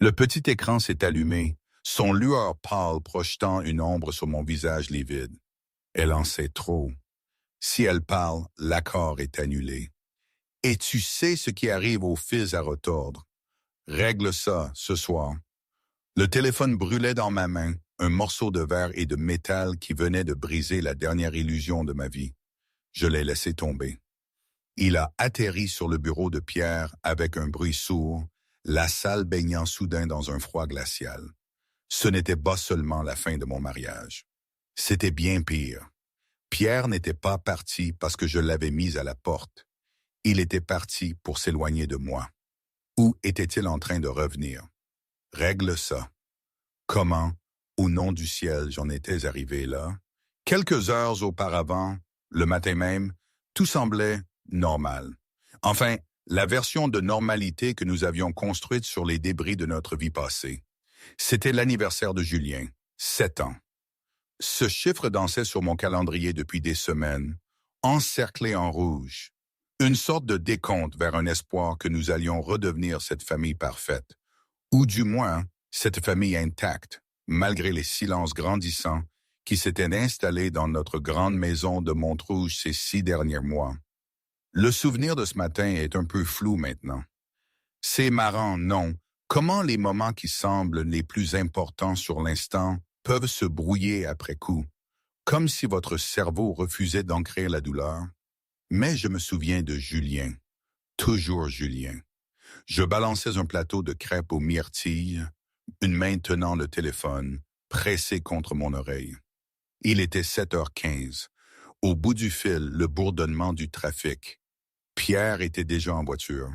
Le petit écran s'est allumé, son lueur pâle projetant une ombre sur mon visage livide. Elle en sait trop. Si elle parle, l'accord est annulé. Et tu sais ce qui arrive aux fils à retordre. Règle ça ce soir. Le téléphone brûlait dans ma main, un morceau de verre et de métal qui venait de briser la dernière illusion de ma vie. Je l'ai laissé tomber. Il a atterri sur le bureau de Pierre avec un bruit sourd, la salle baignant soudain dans un froid glacial. Ce n'était pas seulement la fin de mon mariage. C'était bien pire. Pierre n'était pas parti parce que je l'avais mis à la porte. Il était parti pour s'éloigner de moi. Où était-il en train de revenir? Règle ça. Comment, au nom du ciel, j'en étais arrivé là? Quelques heures auparavant, le matin même, tout semblait normal. Enfin, la version de normalité que nous avions construite sur les débris de notre vie passée. C'était l'anniversaire de Julien, 7 ans. Ce chiffre dansait sur mon calendrier depuis des semaines, encerclé en rouge. Une sorte de décompte vers un espoir que nous allions redevenir cette famille parfaite. Ou du moins, cette famille intacte, malgré les silences grandissants qui s'étaient installés dans notre grande maison de Montrouge ces 6 derniers mois. Le souvenir de ce matin est un peu flou maintenant. C'est marrant, non? Comment les moments qui semblent les plus importants sur l'instant peuvent se brouiller après coup, comme si votre cerveau refusait d'ancrer la douleur? Mais je me souviens de Julien, toujours Julien. Je balançais un plateau de crêpes aux myrtilles, une main tenant le téléphone, pressé contre mon oreille. Il était 7h15. Au bout du fil, le bourdonnement du trafic. Pierre était déjà en voiture.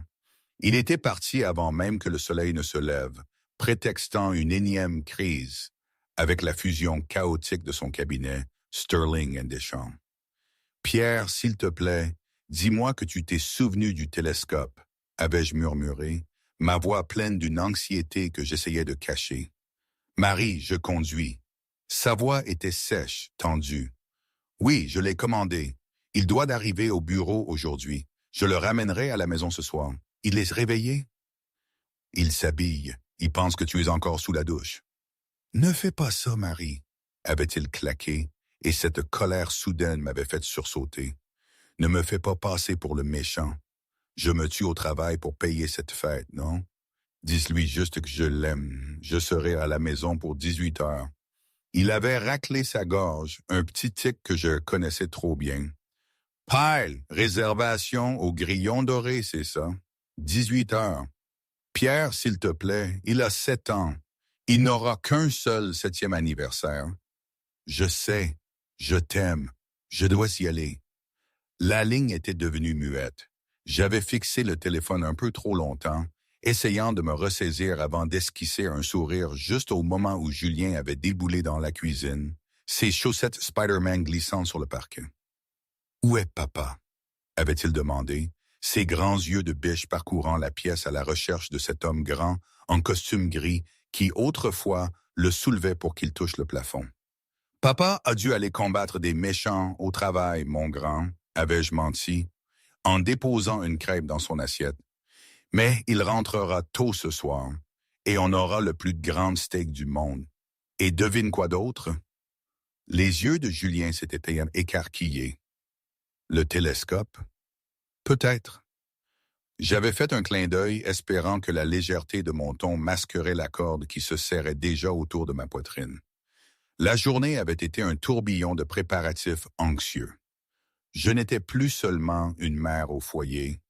Il était parti avant même que le soleil ne se lève, prétextant une énième crise, avec la fusion chaotique de son cabinet, Sterling & Deschamps. « Pierre, s'il te plaît, dis-moi que tu t'es souvenu du télescope », avais-je murmuré, ma voix pleine d'une anxiété que j'essayais de cacher. « Marie, je conduis. » Sa voix était sèche, tendue. « Oui, je l'ai commandé. Il doit d'arriver au bureau aujourd'hui. Je le ramènerai à la maison ce soir. Il est réveillé? » « Il s'habille. Il pense que tu es encore sous la douche. »« Ne fais pas ça, Marie, » avait-il claqué, et cette colère soudaine m'avait fait sursauter. « Ne me fais pas passer pour le méchant. Je me tue au travail pour payer cette fête, non? Dis-lui juste que je l'aime. Je serai à la maison pour 18 heures. » Il avait raclé sa gorge, un petit tic que je connaissais trop bien. « Pile, réservation au grillon doré, c'est ça? 18 heures. Pierre, s'il te plaît, il a 7 ans. Il n'aura qu'un seul 7e anniversaire. Je sais, je t'aime, je dois y aller. » La ligne était devenue muette. J'avais fixé le téléphone un peu trop longtemps, essayant de me ressaisir avant d'esquisser un sourire juste au moment où Julien avait déboulé dans la cuisine, ses chaussettes Spider-Man glissant sur le parquet. « Où est papa? » avait-il demandé, ses grands yeux de biche parcourant la pièce à la recherche de cet homme grand, en costume gris, qui autrefois le soulevait pour qu'il touche le plafond. « Papa a dû aller combattre des méchants au travail, mon grand, avais-je menti, en déposant une crêpe dans son assiette. Mais il rentrera tôt ce soir, et on aura le plus grand steak du monde. Et devine quoi d'autre? » Les yeux de Julien s'étaient écarquillés. Le télescope? Peut-être. J'avais fait un clin d'œil espérant que la légèreté de mon ton masquerait la corde qui se serrait déjà autour de ma poitrine. La journée avait été un tourbillon de préparatifs anxieux. Je n'étais plus seulement une mère au foyer,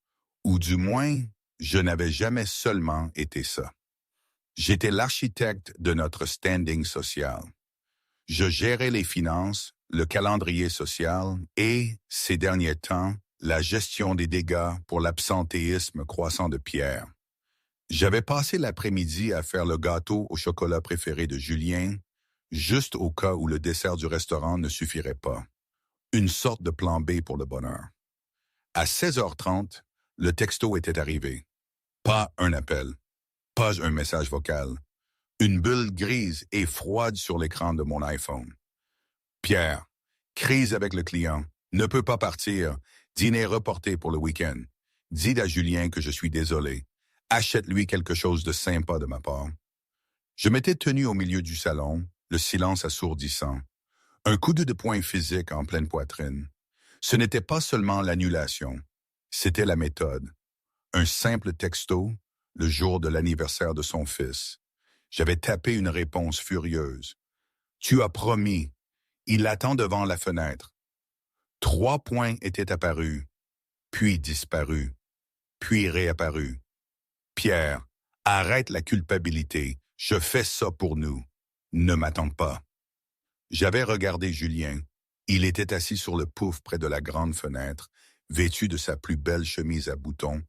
ou du moins, je n'avais jamais seulement été ça. J'étais l'architecte de notre standing social. Je gérais les finances, le calendrier social et, ces derniers temps, la gestion des dégâts pour l'absentéisme croissant de Pierre. J'avais passé l'après-midi à faire le gâteau au chocolat préféré de Julien, juste au cas où le dessert du restaurant ne suffirait pas. Une sorte de plan B pour le bonheur. À 16h30, le texto était arrivé. Pas un appel, pas un message vocal. Une bulle grise et froide sur l'écran de mon iPhone. Pierre, crise avec le client, ne peut pas partir, dîner reporté pour le week-end. Dis à Julien que je suis désolé. Achète-lui quelque chose de sympa de ma part. Je m'étais tenu au milieu du salon, le silence assourdissant. Un coup de poing physique en pleine poitrine. Ce n'était pas seulement l'annulation, c'était la méthode. Un simple texto, le jour de l'anniversaire de son fils. J'avais tapé une réponse furieuse. Tu as promis. Il attend devant la fenêtre. 3 points étaient apparus, puis disparus, puis réapparus. Pierre, arrête la culpabilité. Je fais ça pour nous. Ne m'attends pas. J'avais regardé Julien. Il était assis sur le pouf près de la grande fenêtre, vêtu de sa plus belle chemise à boutons,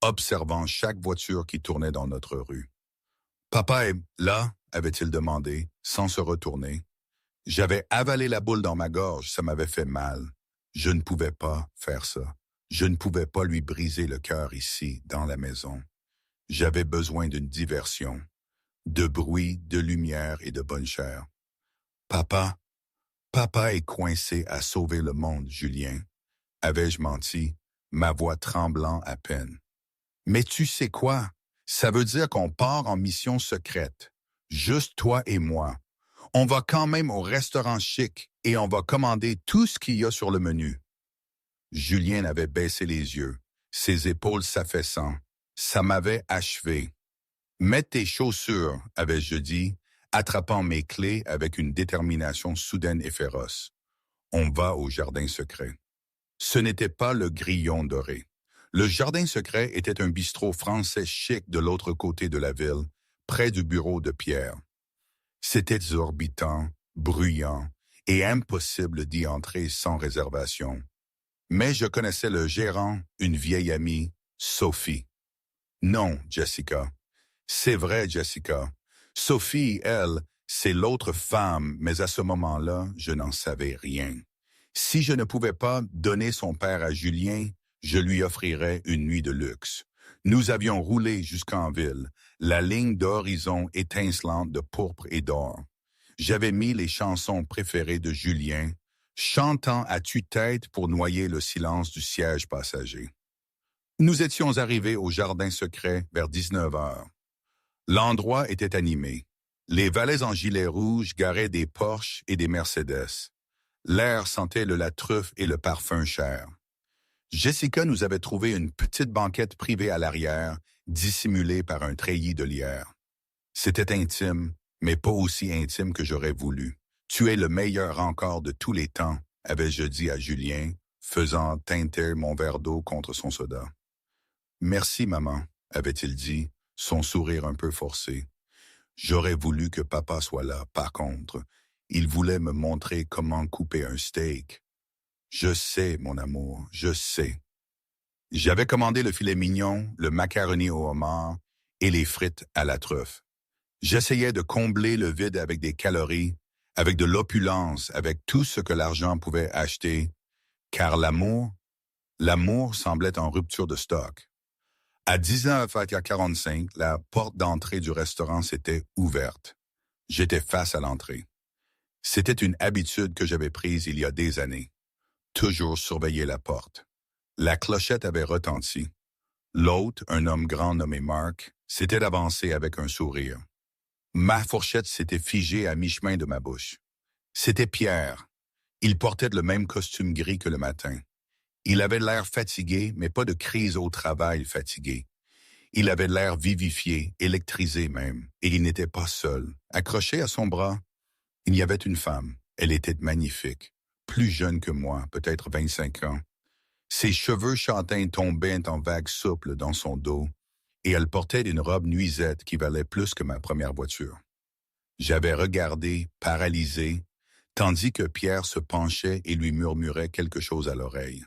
observant chaque voiture qui tournait dans notre rue. « Papa est là ?» avait-il demandé, sans se retourner. J'avais avalé la boule dans ma gorge, ça m'avait fait mal. Je ne pouvais pas faire ça. Je ne pouvais pas lui briser le cœur ici, dans la maison. J'avais besoin d'une diversion, de bruit, de lumière et de bonne chair. Papa, papa est coincé à sauver le monde, Julien. Avais-je menti, ma voix tremblant à peine. Mais tu sais quoi? Ça veut dire qu'on part en mission secrète. Juste toi et moi. On va quand même au restaurant chic et on va commander tout ce qu'il y a sur le menu. Julien avait baissé les yeux, ses épaules s'affaissant. Ça m'avait achevé. Mets tes chaussures, avais-je dit, attrapant mes clés avec une détermination soudaine et féroce. On va au jardin secret. Ce n'était pas le Grillon doré. Le jardin secret était un bistrot français chic de l'autre côté de la ville, près du bureau de Pierre. C'était exorbitant, bruyant et impossible d'y entrer sans réservation. Mais je connaissais le gérant, une vieille amie, Sophie. Non, Jessica. C'est vrai, Jessica. Sophie, elle, c'est l'autre femme, mais à ce moment-là, je n'en savais rien. Si je ne pouvais pas donner son père à Julien, je lui offrirais une nuit de luxe. Nous avions roulé jusqu'en ville, la ligne d'horizon étincelante de pourpre et d'or. J'avais mis les chansons préférées de Julien, chantant à tue-tête pour noyer le silence du siège passager. Nous étions arrivés au jardin secret vers 19 heures. L'endroit était animé. Les valets en gilet rouge garaient des Porsche et des Mercedes. L'air sentait la truffe et le parfum cher. Jessica nous avait trouvé une petite banquette privée à l'arrière, dissimulée par un treillis de lierre. C'était intime, mais pas aussi intime que j'aurais voulu. Tu es le meilleur encore de tous les temps, avais-je dit à Julien, faisant teinter mon verre d'eau contre son soda. Merci, maman, avait-il dit, son sourire un peu forcé. J'aurais voulu que papa soit là, par contre. Il voulait me montrer comment couper un steak. Je sais, mon amour, je sais. J'avais commandé le filet mignon, le macaroni au homard et les frites à la truffe. J'essayais de combler le vide avec des calories, avec de l'opulence, avec tout ce que l'argent pouvait acheter, car l'amour semblait en rupture de stock. À 19h45, la porte d'entrée du restaurant s'était ouverte. J'étais face à l'entrée. C'était une habitude que j'avais prise il y a des années. Toujours surveiller la porte. La clochette avait retenti. L'hôte, un homme grand nommé Mark, s'était avancé avec un sourire. Ma fourchette s'était figée à mi-chemin de ma bouche. C'était Pierre. Il portait le même costume gris que le matin. Il avait l'air fatigué, mais pas de crise au travail fatigué. Il avait l'air vivifié, électrisé même, et il n'était pas seul. Accroché à son bras, il y avait une femme. Elle était magnifique, plus jeune que moi, peut-être 25 ans. Ses cheveux châtains tombaient en vagues souples dans son dos, et elle portait une robe nuisette qui valait plus que ma première voiture. J'avais regardé, paralysé, tandis que Pierre se penchait et lui murmurait quelque chose à l'oreille.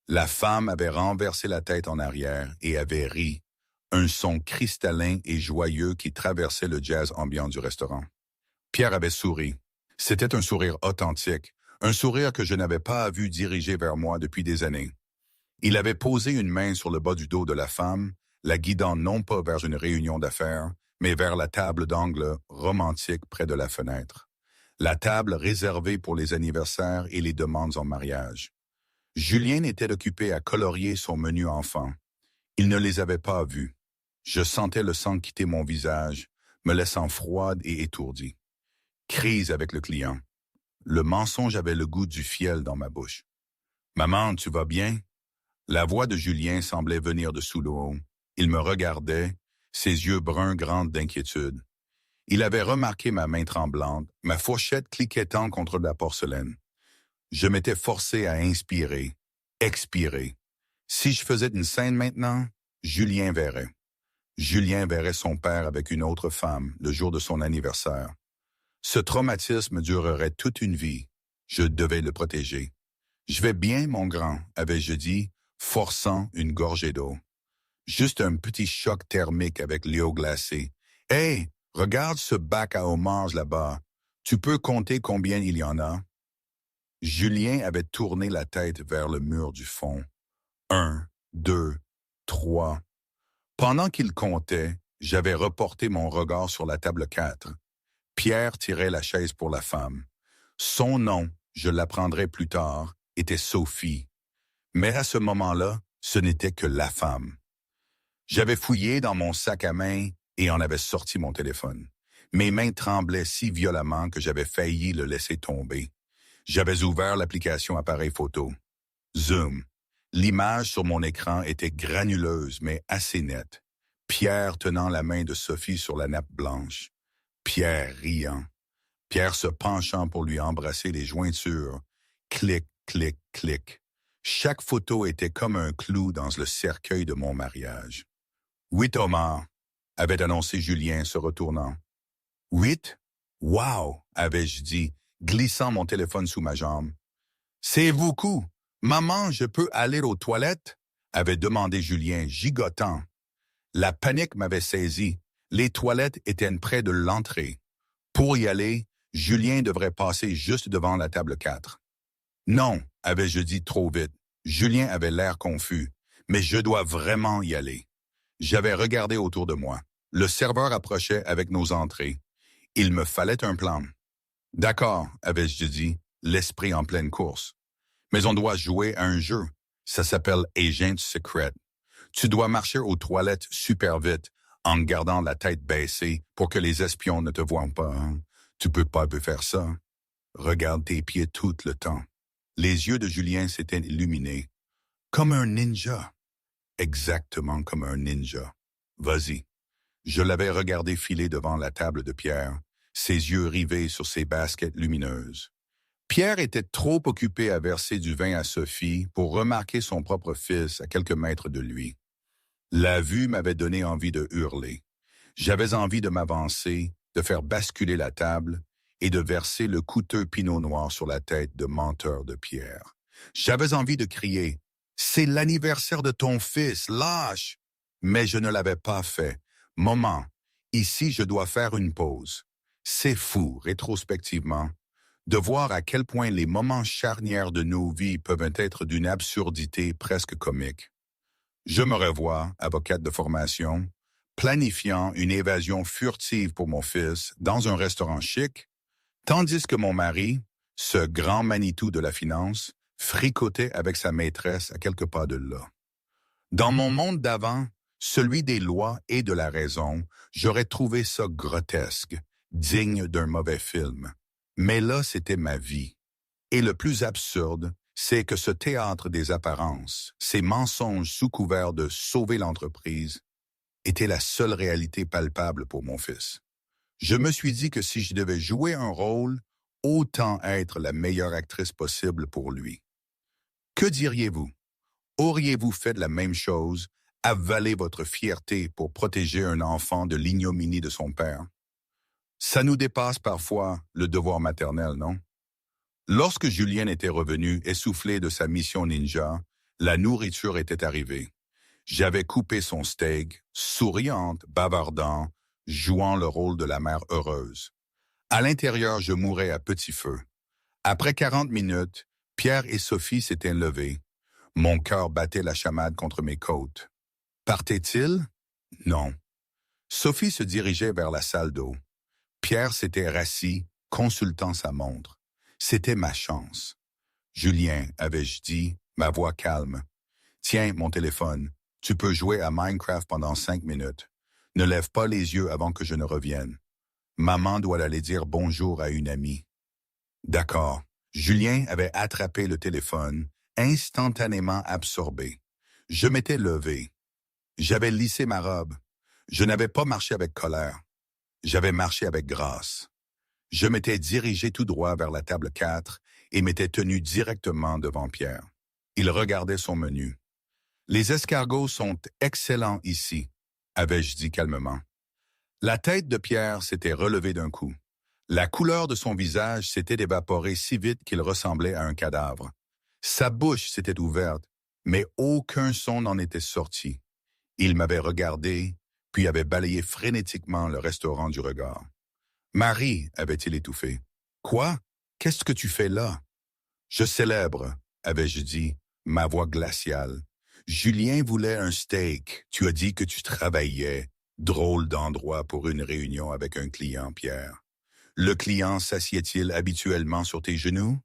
La femme avait renversé la tête en arrière et avait ri, un son cristallin et joyeux qui traversait le jazz ambiant du restaurant. Pierre avait souri. C'était un sourire authentique, un sourire que je n'avais pas vu diriger vers moi depuis des années. Il avait posé une main sur le bas du dos de la femme, la guidant non pas vers une réunion d'affaires, mais vers la table d'angle romantique près de la fenêtre. La table réservée pour les anniversaires et les demandes en mariage. Julien était occupé à colorier son menu enfant. Il ne les avait pas vus. Je sentais le sang quitter mon visage, me laissant froide et étourdie. Crise avec le client. Le mensonge avait le goût du fiel dans ma bouche. « Maman, tu vas bien? » La voix de Julien semblait venir de sous l'eau. Il me regardait, ses yeux bruns grands d'inquiétude. Il avait remarqué ma main tremblante, ma fourchette cliquettant contre la porcelaine. Je m'étais forcé à inspirer, expirer. Si je faisais une scène maintenant, Julien verrait. Julien verrait son père avec une autre femme le jour de son anniversaire. Ce traumatisme durerait toute une vie. Je devais le protéger. « Je vais bien, mon grand », avais-je dit, forçant une gorgée d'eau. Juste un petit choc thermique avec l'eau glacée. « Hey, regarde ce bac à homards là-bas. Tu peux compter combien il y en a? » Julien avait tourné la tête vers le mur du fond. 1, 2, 3. Pendant qu'il comptait, j'avais reporté mon regard sur la table 4. Pierre tirait la chaise pour la femme. Son nom, je l'apprendrai plus tard, était Sophie. Mais à ce moment-là, ce n'était que la femme. J'avais fouillé dans mon sac à main et en avais sorti mon téléphone. Mes mains tremblaient si violemment que j'avais failli le laisser tomber. J'avais ouvert l'application appareil photo. Zoom. L'image sur mon écran était granuleuse mais assez nette. Pierre tenant la main de Sophie sur la nappe blanche. Pierre riant. Pierre se penchant pour lui embrasser les jointures. Clic, clic, clic. Chaque photo était comme un clou dans le cercueil de mon mariage. 8 homards, avait annoncé Julien se retournant. 8? Wow, avais-je dit, glissant mon téléphone sous ma jambe. C'est beaucoup. Maman, je peux aller aux toilettes? Avait demandé Julien, gigotant. La panique m'avait saisi. Les toilettes étaient près de l'entrée. Pour y aller, Julien devrait passer juste devant la table 4. Non, avais-je dit trop vite. Julien avait l'air confus. Mais je dois vraiment y aller. J'avais regardé autour de moi. Le serveur approchait avec nos entrées. Il me fallait un plan. D'accord, avais-je dit, l'esprit en pleine course. Mais on doit jouer à un jeu. Ça s'appelle Agent Secret. Tu dois marcher aux toilettes super vite, en gardant la tête baissée pour que les espions ne te voient pas. Hein? Tu peux pas faire ça. Regarde tes pieds tout le temps. Les yeux de Julien s'étaient illuminés. Comme un ninja. Exactement comme un ninja. Vas-y. Je l'avais regardé filer devant la table de Pierre, ses yeux rivés sur ses baskets lumineuses. Pierre était trop occupé à verser du vin à Sophie pour remarquer son propre fils à quelques mètres de lui. La vue m'avait donné envie de hurler. J'avais envie de m'avancer, de faire basculer la table et de verser le coûteux pinot noir sur la tête de menteur de Pierre. J'avais envie de crier « C'est l'anniversaire de ton fils, lâche !» Mais je ne l'avais pas fait. Moment, ici je dois faire une pause. C'est fou, rétrospectivement, de voir à quel point les moments charnières de nos vies peuvent être d'une absurdité presque comique. Je me revois, avocate de formation, planifiant une évasion furtive pour mon fils dans un restaurant chic, tandis que mon mari, ce grand Manitou de la finance, fricotait avec sa maîtresse à quelques pas de là. Dans mon monde d'avant, celui des lois et de la raison, j'aurais trouvé ça grotesque, digne d'un mauvais film. Mais là, c'était ma vie. Et le plus absurde, c'est que ce théâtre des apparences, ces mensonges sous couvert de sauver l'entreprise, était la seule réalité palpable pour mon fils. Je me suis dit que si je devais jouer un rôle, autant être la meilleure actrice possible pour lui. Que diriez-vous? Auriez-vous fait la même chose, avaler votre fierté pour protéger un enfant de l'ignominie de son père? Ça nous dépasse parfois le devoir maternel, non? Lorsque Julien était revenu, essoufflé de sa mission ninja, la nourriture était arrivée. J'avais coupé son steak, souriante, bavardant, jouant le rôle de la mère heureuse. À l'intérieur, je mourais à petit feu. Après 40 minutes, Pierre et Sophie s'étaient levés. Mon cœur battait la chamade contre mes côtes. Partait-il? Non. Sophie se dirigeait vers la salle d'eau. Pierre s'était rassis, consultant sa montre. C'était ma chance. Julien, avais-je dit, ma voix calme. Tiens, mon téléphone. Tu peux jouer à Minecraft pendant 5 minutes. Ne lève pas les yeux avant que je ne revienne. Maman doit aller dire bonjour à une amie. D'accord. Julien avait attrapé le téléphone, instantanément absorbé. Je m'étais levé. J'avais lissé ma robe. Je n'avais pas marché avec colère. J'avais marché avec grâce. Je m'étais dirigé tout droit vers la table 4 et m'étais tenu directement devant Pierre. Il regardait son menu. Les escargots sont excellents ici, avais-je dit calmement. La tête de Pierre s'était relevée d'un coup. La couleur de son visage s'était évaporée si vite qu'il ressemblait à un cadavre. Sa bouche s'était ouverte, mais aucun son n'en était sorti. Il m'avait regardé, puis avait balayé frénétiquement le restaurant du regard. « Marie, avait-il étouffé. « Quoi? Qu'est-ce que tu fais là? »« Je célèbre, avais-je dit, ma voix glaciale. Julien voulait un steak. Tu as dit que tu travaillais. Drôle d'endroit pour une réunion avec un client, Pierre. Le client s'assied-il habituellement sur tes genoux? »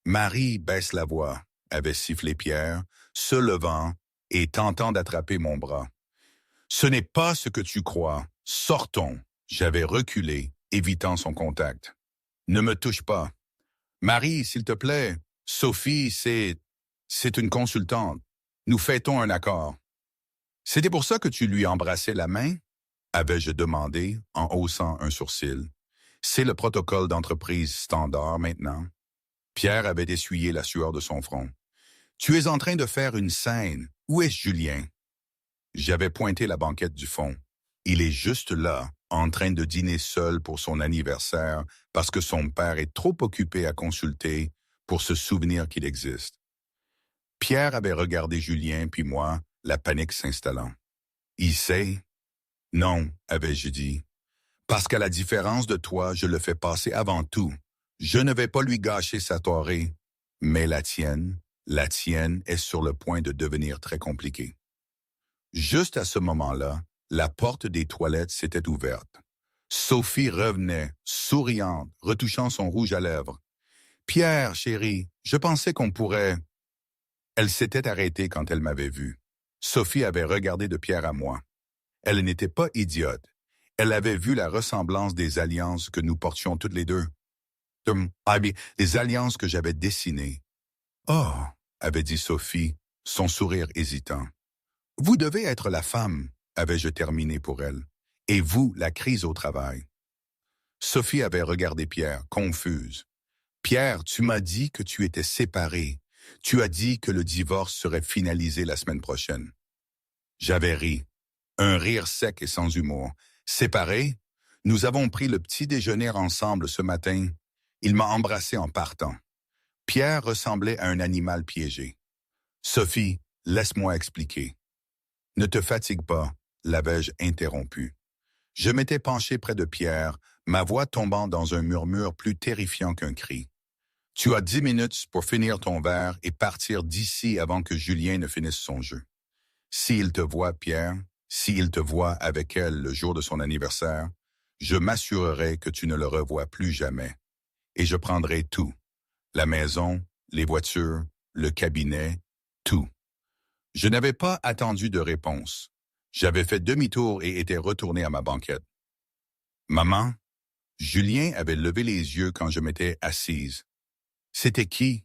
Marie baisse la voix, avait sifflé Pierre, se levant et tentant d'attraper mon bras. « Ce n'est pas ce que tu crois. Sortons. » J'avais reculé, évitant son contact. « Ne me touche pas. »« Marie, s'il te plaît. Sophie, c'est une consultante. Nous fêtons un accord. »« C'était pour ça que tu lui embrassais la main? » avais-je demandé en haussant un sourcil. « C'est le protocole d'entreprise standard maintenant. » Pierre avait essuyé la sueur de son front. « Tu es en train de faire une scène. Où est Julien? » J'avais pointé la banquette du fond. « Il est juste là, en train de dîner seul pour son anniversaire parce que son père est trop occupé à consulter pour se souvenir qu'il existe. » Pierre avait regardé Julien puis moi, la panique s'installant. « Il sait? » « Non, avais-je dit. « Parce qu'à la différence de toi, je le fais passer avant tout. Je ne vais pas lui gâcher sa soirée, mais la tienne est sur le point de devenir très compliquée. » Juste à ce moment-là, la porte des toilettes s'était ouverte. Sophie revenait, souriante, retouchant son rouge à lèvres. « Pierre, chérie, je pensais qu'on pourrait... » Elle s'était arrêtée quand elle m'avait vu. Sophie avait regardé de Pierre à moi. Elle n'était pas idiote. Elle avait vu la ressemblance des alliances que nous portions toutes les deux. Les alliances que j'avais dessinées. « Oh, » avait dit Sophie, son sourire hésitant. « Vous devez être la femme, » avais-je terminé pour elle. « Et vous, la crise au travail. » Sophie avait regardé Pierre, confuse. « Pierre, tu m'as dit que tu étais séparé. Tu as dit que le divorce serait finalisé la semaine prochaine. » J'avais ri. Un rire sec et sans humour. « Séparé? Nous avons pris le petit déjeuner ensemble ce matin. Il m'a embrassé en partant. » Pierre ressemblait à un animal piégé. « Sophie, laisse-moi expliquer. » « Ne te fatigue pas, l'avais-je interrompu. Je m'étais penché près de Pierre, ma voix tombant dans un murmure plus terrifiant qu'un cri. « Tu as 10 minutes pour finir ton verre et partir d'ici avant que Julien ne finisse son jeu. S'il te voit, Pierre, s'il te voit avec elle le jour de son anniversaire, je m'assurerai que tu ne le revois plus jamais. Et je prendrai tout. La maison, les voitures, le cabinet, tout. » Je n'avais pas attendu de réponse. J'avais fait demi-tour et étais retourné à ma banquette. « Maman ?» Julien avait levé les yeux quand je m'étais assise. « C'était qui? »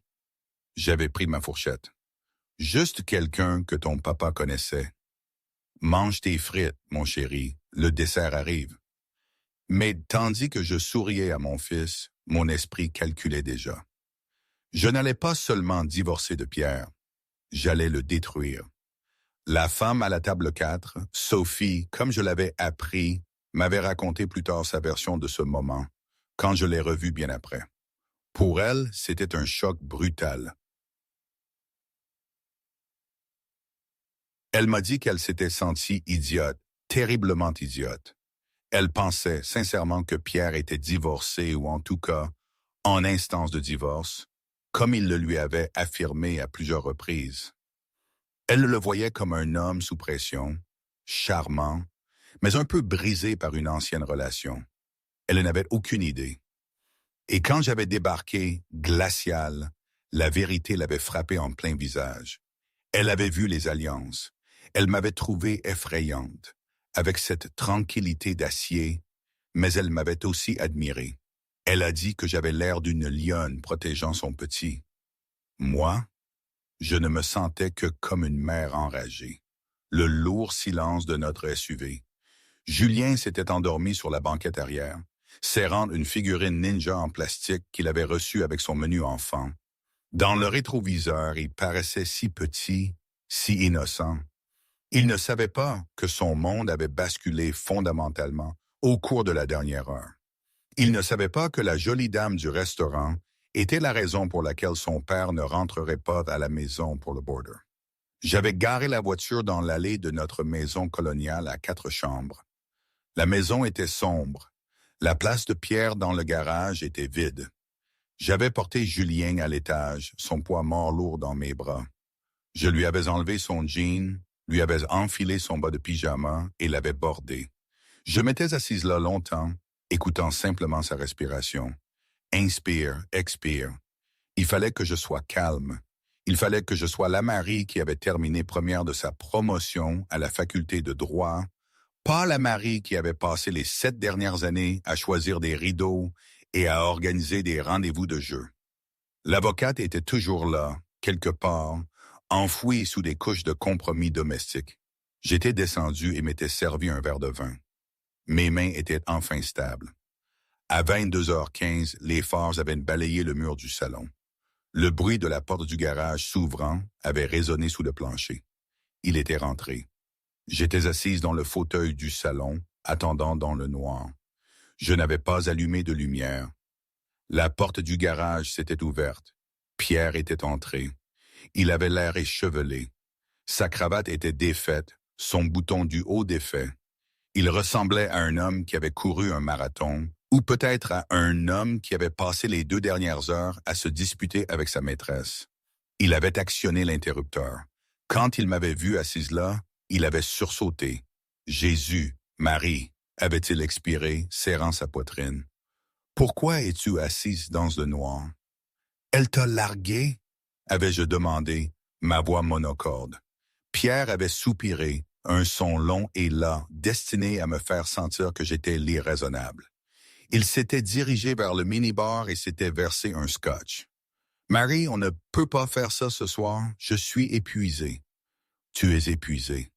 J'avais pris ma fourchette. « Juste quelqu'un que ton papa connaissait. »« Mange tes frites, mon chéri, le dessert arrive. » Mais tandis que je souriais à mon fils, mon esprit calculait déjà. Je n'allais pas seulement divorcer de Pierre. J'allais le détruire. La femme à la table 4, Sophie, comme je l'avais appris, m'avait raconté plus tard sa version de ce moment, quand je l'ai revue bien après. Pour elle, c'était un choc brutal. Elle m'a dit qu'elle s'était sentie idiote, terriblement idiote. Elle pensait sincèrement que Pierre était divorcé ou en tout cas en instance de divorce, comme il le lui avait affirmé à plusieurs reprises. Elle le voyait comme un homme sous pression, charmant, mais un peu brisé par une ancienne relation. Elle n'avait aucune idée. Et quand j'avais débarqué, glacial, la vérité l'avait frappé en plein visage. Elle avait vu les alliances. Elle m'avait trouvé effrayante. avec cette tranquillité d'acier, mais elle m'avait aussi admiré. Elle a dit que j'avais l'air d'une lionne protégeant son petit. Moi, je ne me sentais que comme une mère enragée. Le lourd silence de notre SUV. Julien s'était endormi sur la banquette arrière, serrant une figurine ninja en plastique qu'il avait reçue avec son menu enfant. Dans le rétroviseur, il paraissait si petit, si innocent. Il ne savait pas que son monde avait basculé fondamentalement au cours de la dernière heure. Il ne savait pas que la jolie dame du restaurant était la raison pour laquelle son père ne rentrerait pas à la maison pour le border. J'avais garé la voiture dans l'allée de notre maison coloniale à 4 chambres. La maison était sombre. La place de Pierre dans le garage était vide. J'avais porté Julien à l'étage, son poids mort lourd dans mes bras. Je lui avais enlevé son jean, lui avais enfilé son bas de pyjama et l'avais bordé. Je m'étais assise là longtemps, écoutant simplement sa respiration. Inspire, expire. Il fallait que je sois calme. Il fallait que je sois la Marie qui avait terminé première de sa promotion à la faculté de droit, pas la Marie qui avait passé les 7 dernières années à choisir des rideaux et à organiser des rendez-vous de jeu. L'avocate était toujours là, quelque part, enfouie sous des couches de compromis domestiques. J'étais descendu et m'étais servi un verre de vin. Mes mains étaient enfin stables. À 22h15, les phares avaient balayé le mur du salon. Le bruit de la porte du garage s'ouvrant avait résonné sous le plancher. Il était rentré. J'étais assise dans le fauteuil du salon, attendant dans le noir. Je n'avais pas allumé de lumière. La porte du garage s'était ouverte. Pierre était entré. Il avait l'air échevelé. Sa cravate était défaite, son bouton du haut défait. Il ressemblait à un homme qui avait couru un marathon, ou peut-être à un homme qui avait passé les 2 dernières heures à se disputer avec sa maîtresse. Il avait actionné l'interrupteur. Quand il m'avait vu assise là, il avait sursauté. « Jésus, Marie », avait-il expiré, serrant sa poitrine. « Pourquoi es-tu assise dans le noir? »« Elle t'a largué ?» avais-je demandé, ma voix monocorde. Pierre avait soupiré, un son long et las, destiné à me faire sentir que j'étais l'irraisonnable. Il s'était dirigé vers le minibar et s'était versé un scotch. « Marie, on ne peut pas faire ça ce soir, je suis épuisé. »« Tu es épuisé. »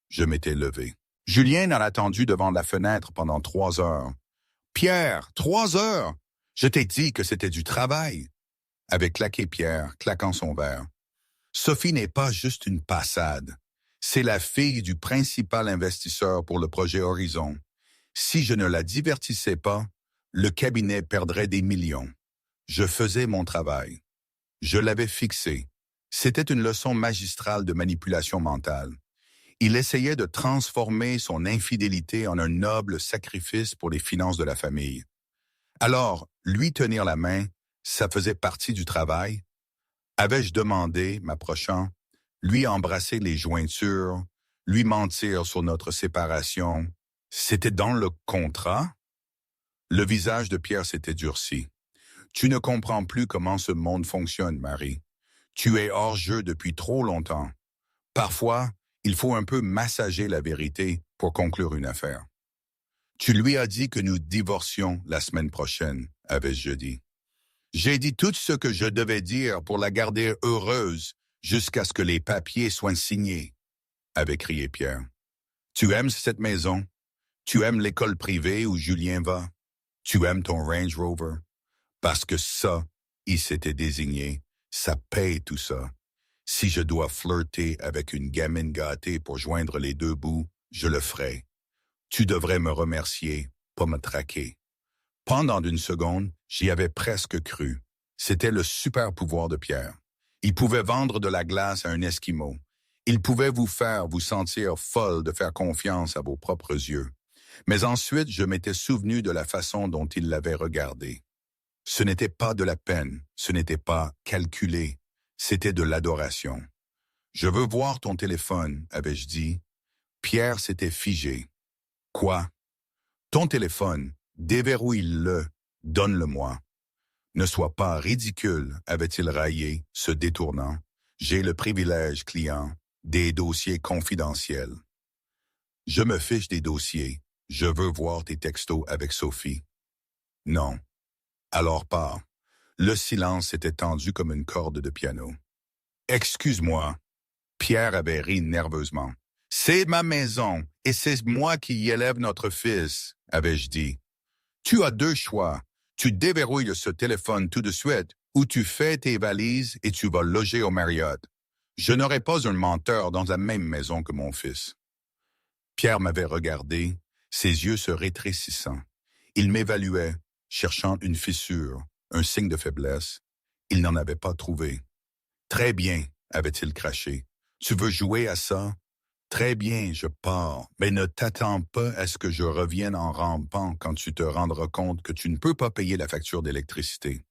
Je m'étais levé. Julien en a attendu devant la fenêtre pendant 3 heures. « Pierre, 3 heures! Je t'ai dit que c'était du travail. » Avait claqué Pierre, claquant son verre. Sophie n'est pas juste une passade. C'est la fille du principal investisseur pour le projet Horizon. Si je ne la divertissais pas, le cabinet perdrait des millions. Je faisais mon travail. Je l'avais fixé. C'était une leçon magistrale de manipulation mentale. Il essayait de transformer son infidélité en un noble sacrifice pour les finances de la famille. Alors, lui tenir la main, ça faisait partie du travail. Avais-je demandé, m'approchant, lui embrasser les jointures, lui mentir sur notre séparation? C'était dans le contrat? Le visage de Pierre s'était durci. « Tu ne comprends plus comment ce monde fonctionne, Marie. Tu es hors jeu depuis trop longtemps. Parfois, il faut un peu massager la vérité pour conclure une affaire. » Tu lui as dit que nous divorcions la semaine prochaine, avais-je dit. J'ai dit tout ce que je devais dire pour la garder heureuse jusqu'à ce que les papiers soient signés, avait crié Pierre. Tu aimes cette maison? Tu aimes l'école privée où Julien va? Tu aimes ton Range Rover? Parce que ça, il s'était désigné, ça paye tout ça. Si je dois flirter avec une gamine gâtée pour joindre les 2 bouts, je le ferai. Tu devrais me remercier, pas me traquer. Pendant une seconde, j'y avais presque cru. C'était le super pouvoir de Pierre. Il pouvait vendre de la glace à un Esquimau. Il pouvait vous faire vous sentir folle de faire confiance à vos propres yeux. Mais ensuite, je m'étais souvenu de la façon dont il l'avait regardé. Ce n'était pas de la peine, ce n'était pas calculé, c'était de l'adoration. « Je veux voir ton téléphone », avais-je dit. Pierre s'était figé. « Quoi? »« Ton téléphone, déverrouille-le, donne-le-moi. »« Ne sois pas ridicule », avait-il raillé, se détournant. « J'ai le privilège, client, des dossiers confidentiels. » Je me fiche des dossiers. Je veux voir tes textos avec Sophie. Non. Alors pars. Le silence était tendu comme une corde de piano. Excuse-moi. Pierre avait ri nerveusement. C'est ma maison et c'est moi qui y élève notre fils, avais-je dit. Tu as deux choix. Tu déverrouilles ce téléphone tout de suite ou tu fais tes valises et tu vas loger au Marriott. Je n'aurai pas un menteur dans la même maison que mon fils. Pierre m'avait regardé, ses yeux se rétrécissant. Il m'évaluait, cherchant une fissure, un signe de faiblesse. Il n'en avait pas trouvé. Très bien, avait-il craché. Tu veux jouer à ça? Très bien, je pars, mais ne t'attends pas à ce que je revienne en rampant quand tu te rendras compte que tu ne peux pas payer la facture d'électricité.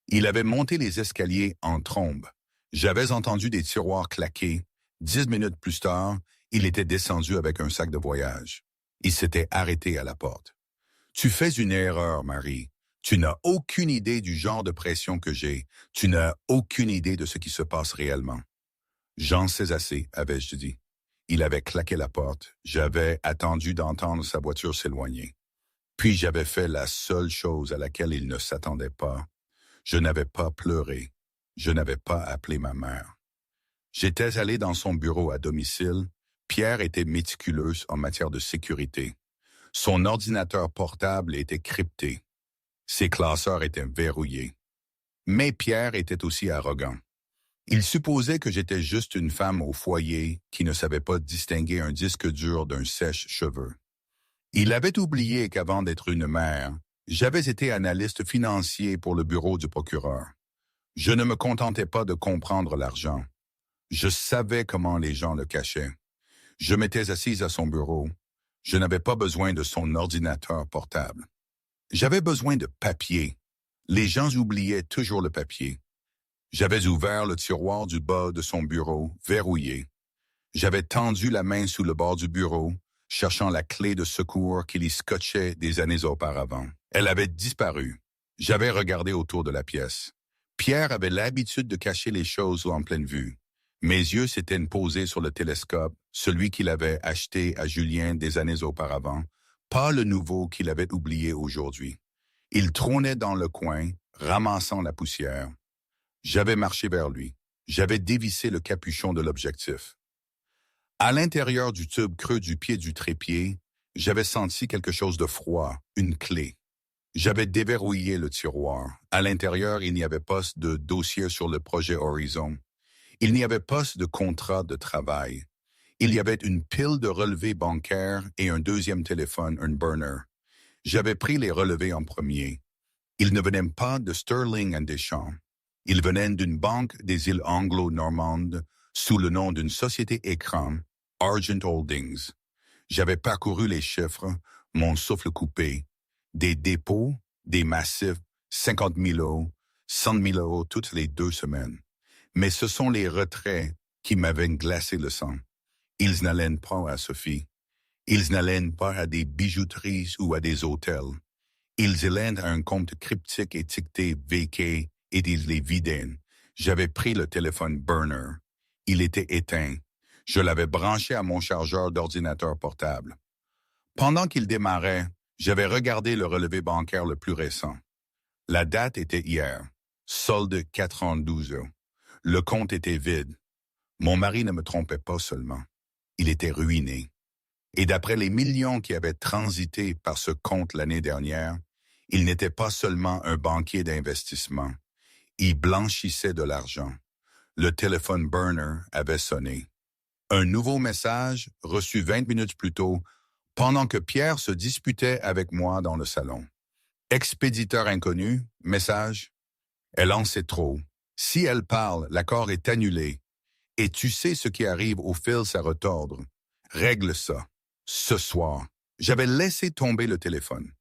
Il avait monté les escaliers en trombe. J'avais entendu des tiroirs claquer. 10 minutes plus tard, il était descendu avec un sac de voyage. Il s'était arrêté à la porte. Tu fais une erreur, Marie. Tu n'as aucune idée du genre de pression que j'ai. Tu n'as aucune idée de ce qui se passe réellement. J'en sais assez, avais-je dit. Il avait claqué la porte. J'avais attendu d'entendre sa voiture s'éloigner. Puis j'avais fait la seule chose à laquelle il ne s'attendait pas. Je n'avais pas pleuré. Je n'avais pas appelé ma mère. J'étais allé dans son bureau à domicile. Pierre était méticuleux en matière de sécurité. Son ordinateur portable était crypté. Ses classeurs étaient verrouillés. Mais Pierre était aussi arrogant. Il supposait que j'étais juste une femme au foyer qui ne savait pas distinguer un disque dur d'un sèche-cheveux. Il avait oublié qu'avant d'être une mère, j'avais été analyste financier pour le bureau du procureur. Je ne me contentais pas de comprendre l'argent. Je savais comment les gens le cachaient. Je m'étais assise à son bureau. Je n'avais pas besoin de son ordinateur portable. J'avais besoin de papier. Les gens oubliaient toujours le papier. J'avais ouvert le tiroir du bas de son bureau, verrouillé. J'avais tendu la main sous le bord du bureau, cherchant la clé de secours qui y scotchait des années auparavant. Elle avait disparu. J'avais regardé autour de la pièce. Pierre avait l'habitude de cacher les choses en pleine vue. Mes yeux s'étaient posés sur le télescope, celui qu'il avait acheté à Julien des années auparavant, pas le nouveau qu'il avait oublié aujourd'hui. Il trônait dans le coin, ramassant la poussière. J'avais marché vers lui. J'avais dévissé le capuchon de l'objectif. À l'intérieur du tube creux du pied du trépied, j'avais senti quelque chose de froid, une clé. J'avais déverrouillé le tiroir. À l'intérieur, il n'y avait pas de dossier sur le projet Horizon. Il n'y avait pas de contrat de travail. Il y avait une pile de relevés bancaires et un deuxième téléphone, un burner. J'avais pris les relevés en premier. Ils ne venaient pas de Sterling & Deschamps. Ils venaient d'une banque des îles anglo-normandes sous le nom d'une société écran, Argent Holdings. J'avais parcouru les chiffres, mon souffle coupé. Des dépôts, des massifs, 50 000 euros, 100 000 euros toutes les 2 semaines. Mais ce sont les retraits qui m'avaient glacé le sang. Ils n'allaient pas à Sophie. Ils n'allaient pas à des bijouteries ou à des hôtels. Ils allaient à un compte cryptique étiqueté VK et ils les vidaient. J'avais pris le téléphone burner. Il était éteint. Je l'avais branché à mon chargeur d'ordinateur portable. Pendant qu'il démarrait, j'avais regardé le relevé bancaire le plus récent. La date était hier. Solde 412 euros. Le compte était vide. Mon mari ne me trompait pas seulement. Il était ruiné. Et d'après les millions qui avaient transité par ce compte l'année dernière, il n'était pas seulement un banquier d'investissement. Il blanchissait de l'argent. Le téléphone burner avait sonné. Un nouveau message, reçu 20 minutes plus tôt, pendant que Pierre se disputait avec moi dans le salon. Expéditeur inconnu, message. Elle en sait trop. Si elle parle, l'accord est annulé. Et tu sais ce qui arrive au fil à retordre. Règle ça. Ce soir, j'avais laissé tomber le téléphone.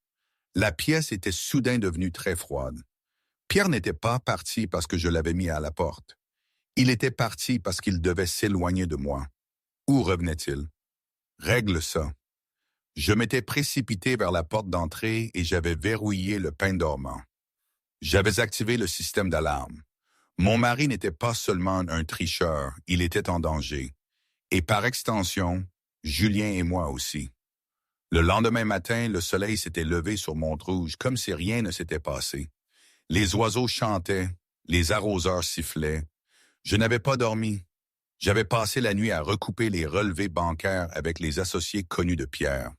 La pièce était soudain devenue très froide. Pierre n'était pas parti parce que je l'avais mis à la porte. Il était parti parce qu'il devait s'éloigner de moi. Où revenait-il? Règle ça. Je m'étais précipité vers la porte d'entrée et j'avais verrouillé le pain dormant. J'avais activé le système d'alarme. Mon mari n'était pas seulement un tricheur, il était en danger. Et par extension, Julien et moi aussi. Le lendemain matin, le soleil s'était levé sur Montrouge comme si rien ne s'était passé. Les oiseaux chantaient, les arroseurs sifflaient. Je n'avais pas dormi. J'avais passé la nuit à recouper les relevés bancaires avec les associés connus de Pierre.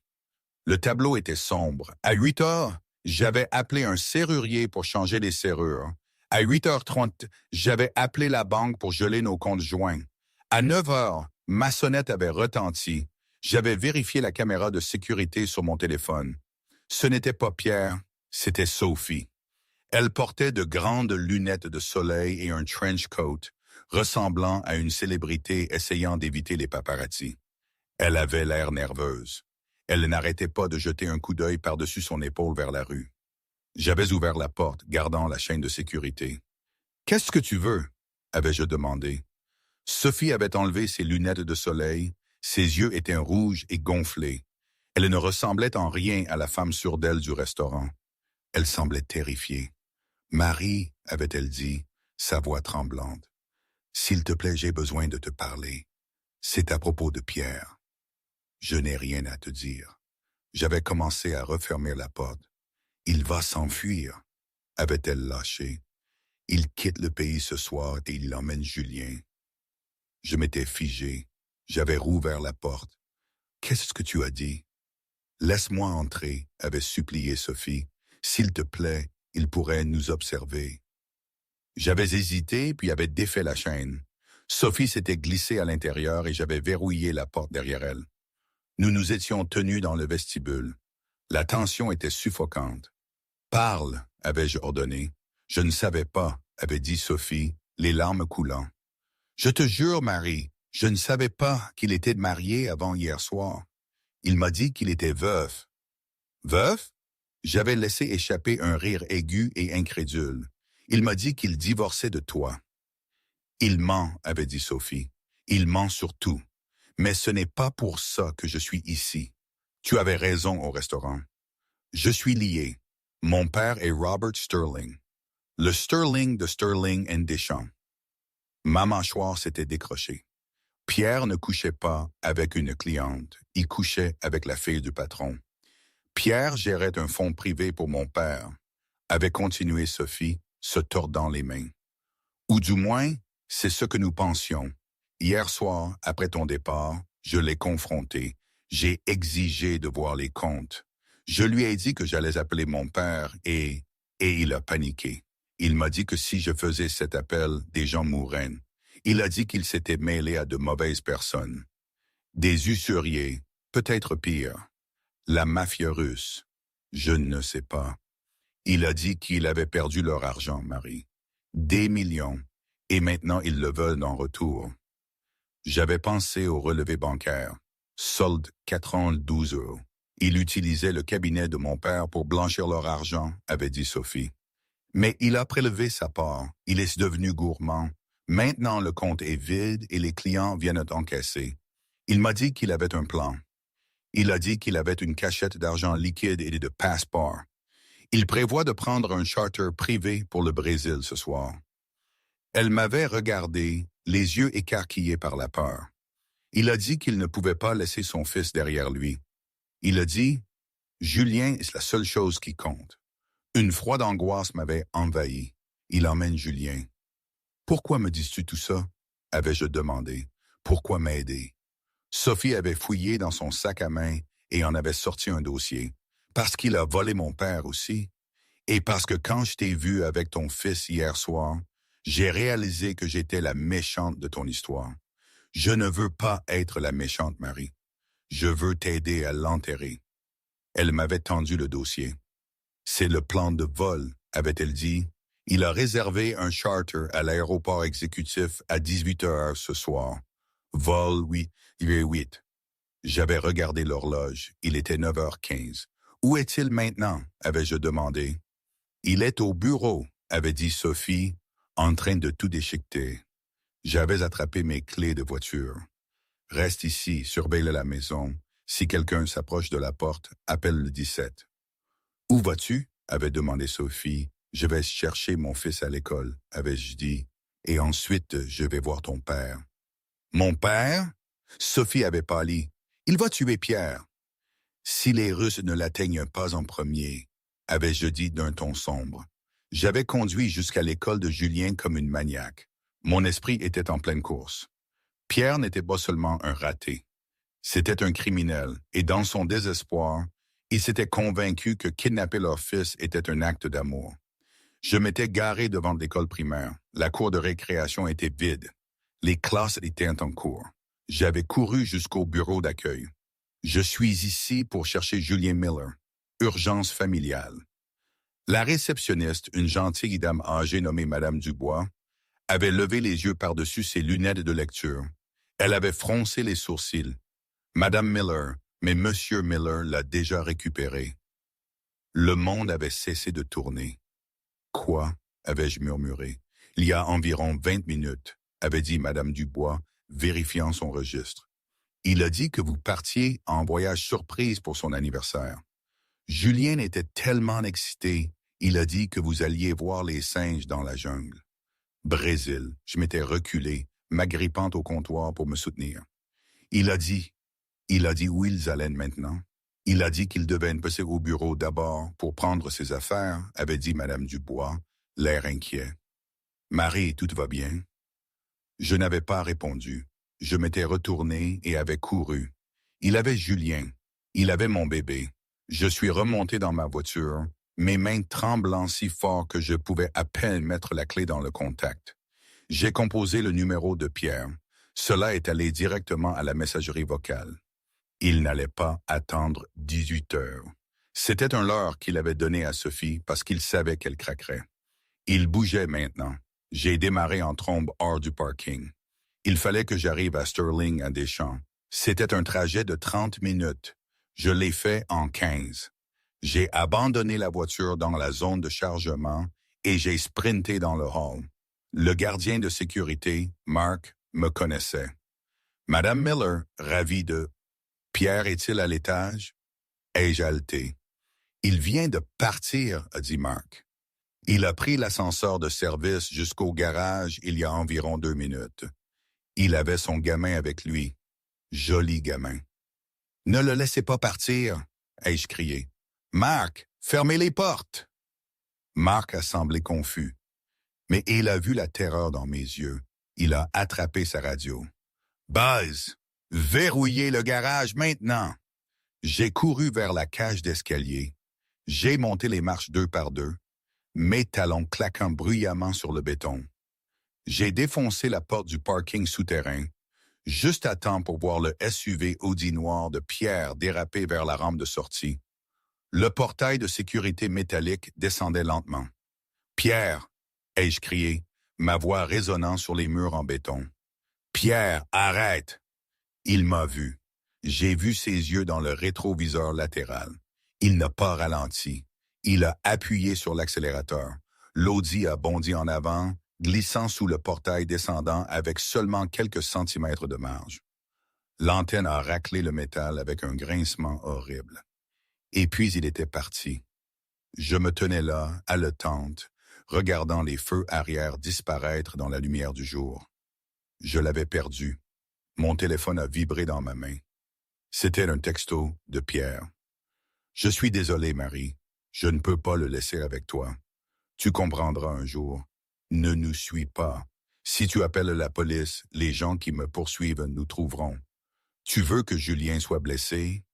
Le tableau était sombre. À 8 heures, j'avais appelé un serrurier pour changer les serrures. À 8h30, j'avais appelé la banque pour geler nos comptes joints. À 9 heures, ma sonnette avait retenti. J'avais vérifié la caméra de sécurité sur mon téléphone. Ce n'était pas Pierre, c'était Sophie. Elle portait de grandes lunettes de soleil et un trench coat, ressemblant à une célébrité essayant d'éviter les paparazzis. Elle avait l'air nerveuse. Elle n'arrêtait pas de jeter un coup d'œil par-dessus son épaule vers la rue. J'avais ouvert la porte, gardant la chaîne de sécurité. « Qu'est-ce que tu veux ?» avais-je demandé. Sophie avait enlevé ses lunettes de soleil, ses yeux étaient rouges et gonflés. Elle ne ressemblait en rien à la femme sûre d'elle du restaurant. Elle semblait terrifiée. « Marie, avait-elle dit, sa voix tremblante, s'il te plaît, j'ai besoin de te parler. C'est à propos de Pierre. Je n'ai rien à te dire. » J'avais commencé à refermer la porte. « Il va s'enfuir, avait-elle lâché. Il quitte le pays ce soir et il emmène Julien. » Je m'étais figé. J'avais rouvert la porte. « Qu'est-ce que tu as dit? »« Laisse-moi entrer, avait supplié Sophie. S'il te plaît, il pourrait nous observer. » J'avais hésité, puis avait défait la chaîne. Sophie s'était glissée à l'intérieur et j'avais verrouillé la porte derrière elle. Nous nous étions tenus dans le vestibule. La tension était suffocante. « Parle, avais-je ordonné. « Je ne savais pas, avait dit Sophie, les larmes coulant. « Je te jure, Marie, je ne savais pas qu'il était marié avant hier soir. Il m'a dit qu'il était veuf. »« Veuf ?» J'avais laissé échapper un rire aigu et incrédule. Il m'a dit qu'il divorçait de toi. « Il ment, avait dit Sophie. Il ment surtout. Mais ce n'est pas pour ça que je suis ici. Tu avais raison au restaurant. Je suis lié. Mon père est Robert Sterling. Le Sterling de Sterling and Deschamps. » Ma mâchoire s'était décrochée. Pierre ne couchait pas avec une cliente, il couchait avec la fille du patron. Pierre gérait un fonds privé pour mon père, avait continué Sophie, se tordant les mains. Ou du moins, c'est ce que nous pensions. Hier soir, après ton départ, je l'ai confronté. J'ai exigé de voir les comptes. Je lui ai dit que j'allais appeler mon père et il a paniqué. Il m'a dit que si je faisais cet appel, des gens mourraient. Il a dit qu'il s'était mêlé à de mauvaises personnes. Des usuriers, peut-être pire. La mafia russe, je ne sais pas. Il a dit qu'il avait perdu leur argent, Marie. Des millions, et maintenant ils le veulent en retour. J'avais pensé au relevé bancaire. Solde 4 ans, 12 euros. Il utilisait le cabinet de mon père pour blanchir leur argent, avait dit Sophie. Mais il a prélevé sa part, il est devenu gourmand. Maintenant le compte est vide et les clients viennent encaisser. Il m'a dit qu'il avait un plan. Il a dit qu'il avait une cachette d'argent liquide et de passeports. Il prévoit de prendre un charter privé pour le Brésil ce soir. Elle m'avait regardé, les yeux écarquillés par la peur. Il a dit qu'il ne pouvait pas laisser son fils derrière lui. Il a dit, « Julien est la seule chose qui compte. » Une froide angoisse m'avait envahi. Il emmène Julien. « Pourquoi me dis-tu tout ça? » avais-je demandé. « Pourquoi m'aider? » Sophie avait fouillé dans son sac à main et en avait sorti un dossier. Parce qu'il a volé mon père aussi. Et parce que quand je t'ai vu avec ton fils hier soir, j'ai réalisé que j'étais la méchante de ton histoire. Je ne veux pas être la méchante, Marie. Je veux t'aider à l'enterrer. Elle m'avait tendu le dossier. C'est le plan de vol, avait-elle dit. Il a réservé un charter à l'aéroport exécutif à 18 heures ce soir. Vol 8. J'avais regardé l'horloge. Il était 9h15. Où est-il maintenant? Avais-je demandé. Il est au bureau, avait dit Sophie, en train de tout déchiqueter. J'avais attrapé mes clés de voiture. Reste ici, surveille la maison. Si quelqu'un s'approche de la porte, appelle le 17. Où vas-tu? Avait demandé Sophie. Je vais chercher mon fils à l'école, avais-je dit. Et ensuite, je vais voir ton père. Mon père? Sophie avait pâli. Il va tuer Pierre. Si les Russes ne l'atteignent pas en premier, avais-je dit d'un ton sombre. J'avais conduit jusqu'à l'école de Julien comme une maniaque. Mon esprit était en pleine course. Pierre n'était pas seulement un raté. C'était un criminel, et dans son désespoir, il s'était convaincu que kidnapper leur fils était un acte d'amour. Je m'étais garé devant l'école primaire. La cour de récréation était vide. Les classes étaient en cours. J'avais couru jusqu'au bureau d'accueil. Je suis ici pour chercher Julien Miller. Urgence familiale. La réceptionniste, une gentille dame âgée nommée Madame Dubois, avait levé les yeux par-dessus ses lunettes de lecture. Elle avait froncé les sourcils. Madame Miller, mais Monsieur Miller l'a déjà récupéré. Le monde avait cessé de tourner. Quoi? Avais-je murmuré. Il y a environ 20 minutes, avait dit Madame Dubois, vérifiant son registre. Il a dit que vous partiez en voyage surprise pour son anniversaire. Julien était tellement excité, il a dit que vous alliez voir les singes dans la jungle. Brésil, je m'étais reculé, m'agrippant au comptoir pour me soutenir. Il a dit où ils allaient maintenant. Il a dit qu'il devait passer au bureau d'abord pour prendre ses affaires, avait dit Madame Dubois, l'air inquiet. Marie, tout va bien? Je n'avais pas répondu. Je m'étais retourné et avais couru. Il avait Julien. Il avait mon bébé. Je suis remonté dans ma voiture, mes mains tremblant si fort que je pouvais à peine mettre la clé dans le contact. J'ai composé le numéro de Pierre. Cela est allé directement à la messagerie vocale. Il n'allait pas attendre 18 heures. C'était un leurre qu'il avait donné à Sophie parce qu'il savait qu'elle craquerait. Il bougeait maintenant. J'ai démarré en trombe hors du parking. Il fallait que j'arrive à Sterling à Deschamps. C'était un trajet de 30 minutes. Je l'ai fait en 15. J'ai abandonné la voiture dans la zone de chargement et j'ai sprinté dans le hall. Le gardien de sécurité, Mark, me connaissait. Madame Miller, ravie de « Pierre est-il à l'étage? » Ai-je haleté. « Il vient de partir, » a dit Mark. Il a pris l'ascenseur de service jusqu'au garage il y a environ 2 minutes. Il avait son gamin avec lui. Joli gamin. « Ne le laissez pas partir, » ai-je crié. « Mark, fermez les portes !» Mark a semblé confus. Mais il a vu la terreur dans mes yeux. Il a attrapé sa radio. « Buzz, verrouillez le garage maintenant !» J'ai couru vers la cage d'escalier. J'ai monté les marches 2 par 2, mes talons claquant bruyamment sur le béton. J'ai défoncé la porte du parking souterrain, juste à temps pour voir le SUV Audi noir de Pierre déraper vers la rampe de sortie. Le portail de sécurité métallique descendait lentement. « Pierre !» ai-je crié, ma voix résonnant sur les murs en béton. « Pierre, arrête !» Il m'a vu. J'ai vu ses yeux dans le rétroviseur latéral. Il n'a pas ralenti. Il a appuyé sur l'accélérateur. L'Audi a bondi en avant, glissant sous le portail descendant avec seulement quelques centimètres de marge. L'antenne a raclé le métal avec un grincement horrible. Et puis il était parti. Je me tenais là, haletante, regardant les feux arrière disparaître dans la lumière du jour. Je l'avais perdu. Mon téléphone a vibré dans ma main. C'était un texto de Pierre. « Je suis désolé, Marie. Je ne peux pas le laisser avec toi. Tu comprendras un jour. Ne nous suis pas. Si tu appelles la police, les gens qui me poursuivent nous trouveront. Tu veux que Julien soit blessé?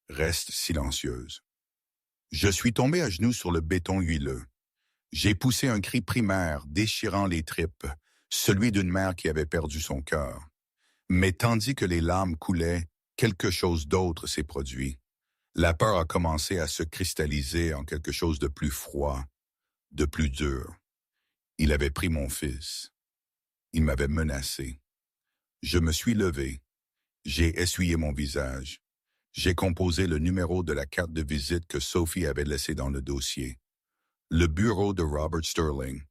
Reste silencieuse. » Je suis tombé à genoux sur le béton huileux. J'ai poussé un cri primaire, déchirant les tripes, celui d'une mère qui avait perdu son cœur. Mais tandis que les larmes coulaient, quelque chose d'autre s'est produit. La peur a commencé à se cristalliser en quelque chose de plus froid, de plus dur. Il avait pris mon fils. Il m'avait menacé. Je me suis levé. J'ai essuyé mon visage. J'ai composé le numéro de la carte de visite que Sophie avait laissée dans le dossier. Le bureau de Robert Sterling.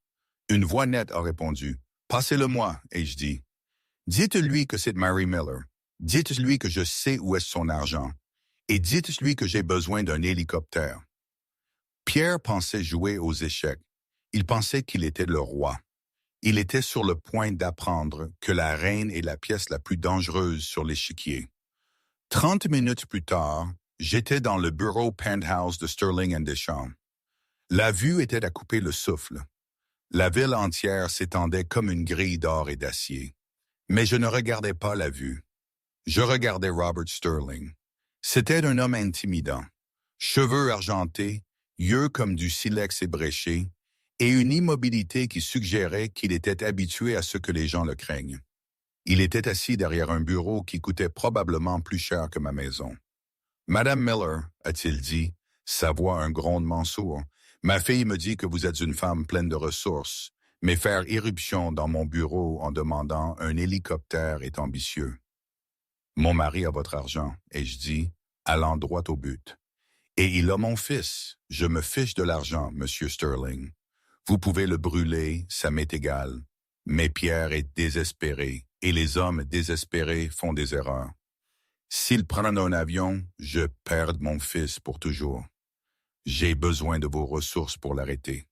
Une voix nette a répondu. « Passez-le-moi » ai-je dit. « Dites-lui que c'est Mary Miller. Dites-lui que je sais où est son argent. Et dites-lui que j'ai besoin d'un hélicoptère. » Pierre pensait jouer aux échecs. Il pensait qu'il était le roi. Il était sur le point d'apprendre que la reine est la pièce la plus dangereuse sur l'échiquier. 30 minutes plus tard, j'étais dans le bureau penthouse de Sterling Deschamps. La vue était à couper le souffle. La ville entière s'étendait comme une grille d'or et d'acier. Mais je ne regardais pas la vue. Je regardais Robert Sterling. C'était un homme intimidant. Cheveux argentés, yeux comme du silex ébréché, et une immobilité qui suggérait qu'il était habitué à ce que les gens le craignent. Il était assis derrière un bureau qui coûtait probablement plus cher que ma maison. « Madame Miller, a-t-il dit, sa voix un grondement sourd, ma fille me dit que vous êtes une femme pleine de ressources, mais faire irruption dans mon bureau en demandant un hélicoptère est ambitieux. Mon mari a votre argent, ai-je dit, allant droit au but. Et il a mon fils. Je me fiche de l'argent, Monsieur Sterling. Vous pouvez le brûler, ça m'est égal. Mais Pierre est désespéré, et les hommes désespérés font des erreurs. S'ils prennent un avion, je perds mon fils pour toujours. J'ai besoin de vos ressources pour l'arrêter. »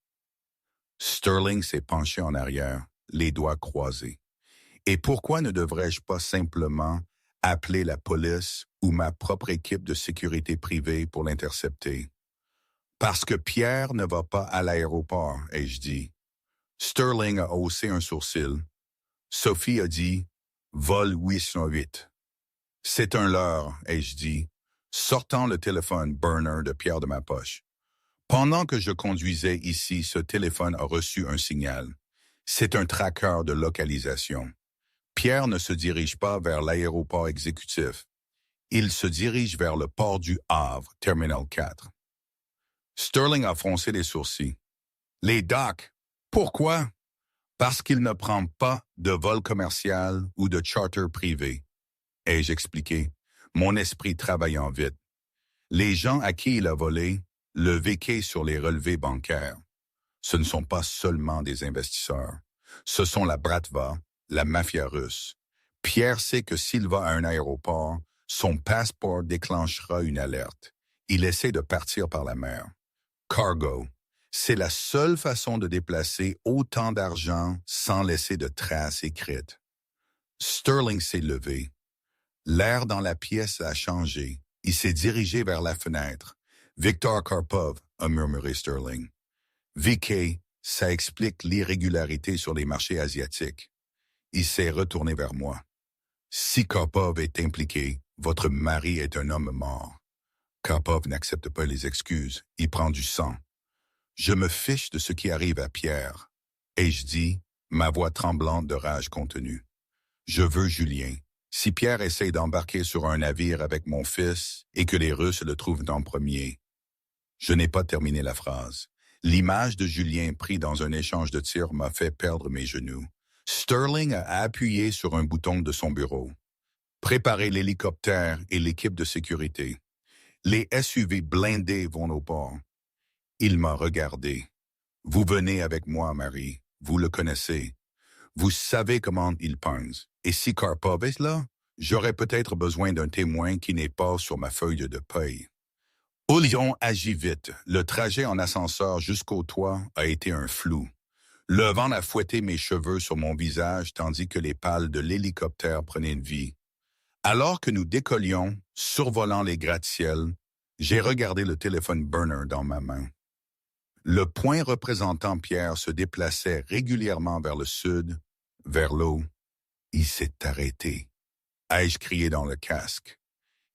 Sterling s'est penché en arrière, les doigts croisés. Et pourquoi ne devrais-je pas simplement appeler la police ou ma propre équipe de sécurité privée pour l'intercepter? Parce que Pierre ne va pas à l'aéroport, ai-je dit. Sterling a haussé un sourcil. Sophie a dit « Vol 808 ». C'est un leurre, ai-je dit, sortant le téléphone burner de Pierre de ma poche. Pendant que je conduisais ici, ce téléphone a reçu un signal. C'est un tracker de localisation. Pierre ne se dirige pas vers l'aéroport exécutif. Il se dirige vers le port du Havre, Terminal 4. Sterling a froncé les sourcils. Les docks. Pourquoi? Parce qu'il ne prend pas de vol commercial ou de charter privé. Ai-je expliqué, mon esprit travaillant vite. Les gens à qui il a volé le véquaient sur les relevés bancaires. Ce ne sont pas seulement des investisseurs. Ce sont la Bratva, la mafia russe. Pierre sait que s'il va à un aéroport, son passeport déclenchera une alerte. Il essaie de partir par la mer. Cargo, c'est la seule façon de déplacer autant d'argent sans laisser de traces écrites. Sterling s'est levé. L'air dans la pièce a changé. Il s'est dirigé vers la fenêtre. « Victor Karpov », a murmuré Sterling. « VK, ça explique l'irrégularité sur les marchés asiatiques. » Il s'est retourné vers moi. « Si Karpov est impliqué, votre mari est un homme mort. » Karpov n'accepte pas les excuses. Il prend du sang. Je me fiche de ce qui arrive à Pierre. Et je dis, ma voix tremblante de rage contenue. Je veux Julien. Si Pierre essaye d'embarquer sur un navire avec mon fils et que les Russes le trouvent en premier. Je n'ai pas terminé la phrase. L'image de Julien pris dans un échange de tirs m'a fait perdre mes genoux. Sterling a appuyé sur un bouton de son bureau. Préparez l'hélicoptère et l'équipe de sécurité. Les SUV blindés vont au port. Il m'a regardé. Vous venez avec moi, Marie. Vous le connaissez. Vous savez comment il pense. Et si Karpov est là, j'aurais peut-être besoin d'un témoin qui n'est pas sur ma feuille de paye. Oulion agit vite. Le trajet en ascenseur jusqu'au toit a été un flou. Le vent a fouetté mes cheveux sur mon visage tandis que les pales de l'hélicoptère prenaient une vie. Alors que nous décollions, survolant les gratte-ciels, j'ai regardé le téléphone burner dans ma main. Le point représentant Pierre se déplaçait régulièrement vers le sud, vers l'eau. Il s'est arrêté. Ai-je crié dans le casque.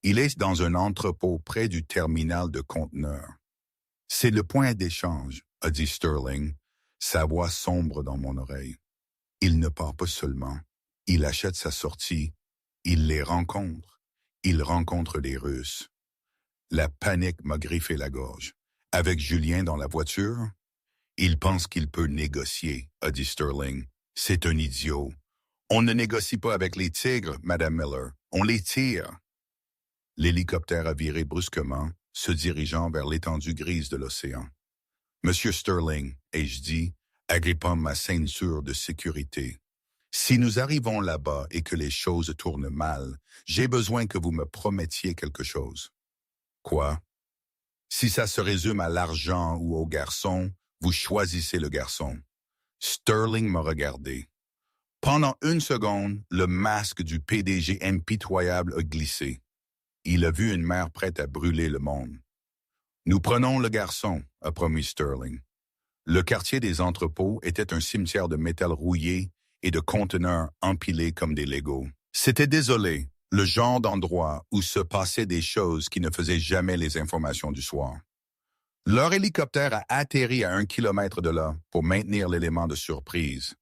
Il est dans un entrepôt près du terminal de conteneurs. C'est le point d'échange, a dit Sterling, sa voix sombre dans mon oreille. Il ne part pas seulement. Il achète sa sortie. Il les rencontre. Il rencontre les Russes. La panique m'a griffé la gorge. Avec Julien dans la voiture? Il pense qu'il peut négocier, a dit Sterling. C'est un idiot. On ne négocie pas avec les tigres, Madame Miller. On les tire. L'hélicoptère a viré brusquement, se dirigeant vers l'étendue grise de l'océan. Monsieur Sterling, ai-je dit, agrippant ma ceinture de sécurité. Si nous arrivons là-bas et que les choses tournent mal, j'ai besoin que vous me promettiez quelque chose. Quoi? Si ça se résume à l'argent ou au garçon, vous choisissez le garçon. Sterling m'a regardé. Pendant une seconde, le masque du PDG impitoyable a glissé. Il a vu une mère prête à brûler le monde. Nous prenons le garçon, a promis Sterling. Le quartier des entrepôts était un cimetière de métal rouillé et de conteneurs empilés comme des Legos. C'était désolé, le genre d'endroit où se passaient des choses qui ne faisaient jamais les informations du soir. Leur hélicoptère a atterri à 1 kilomètre de là pour maintenir l'élément de surprise.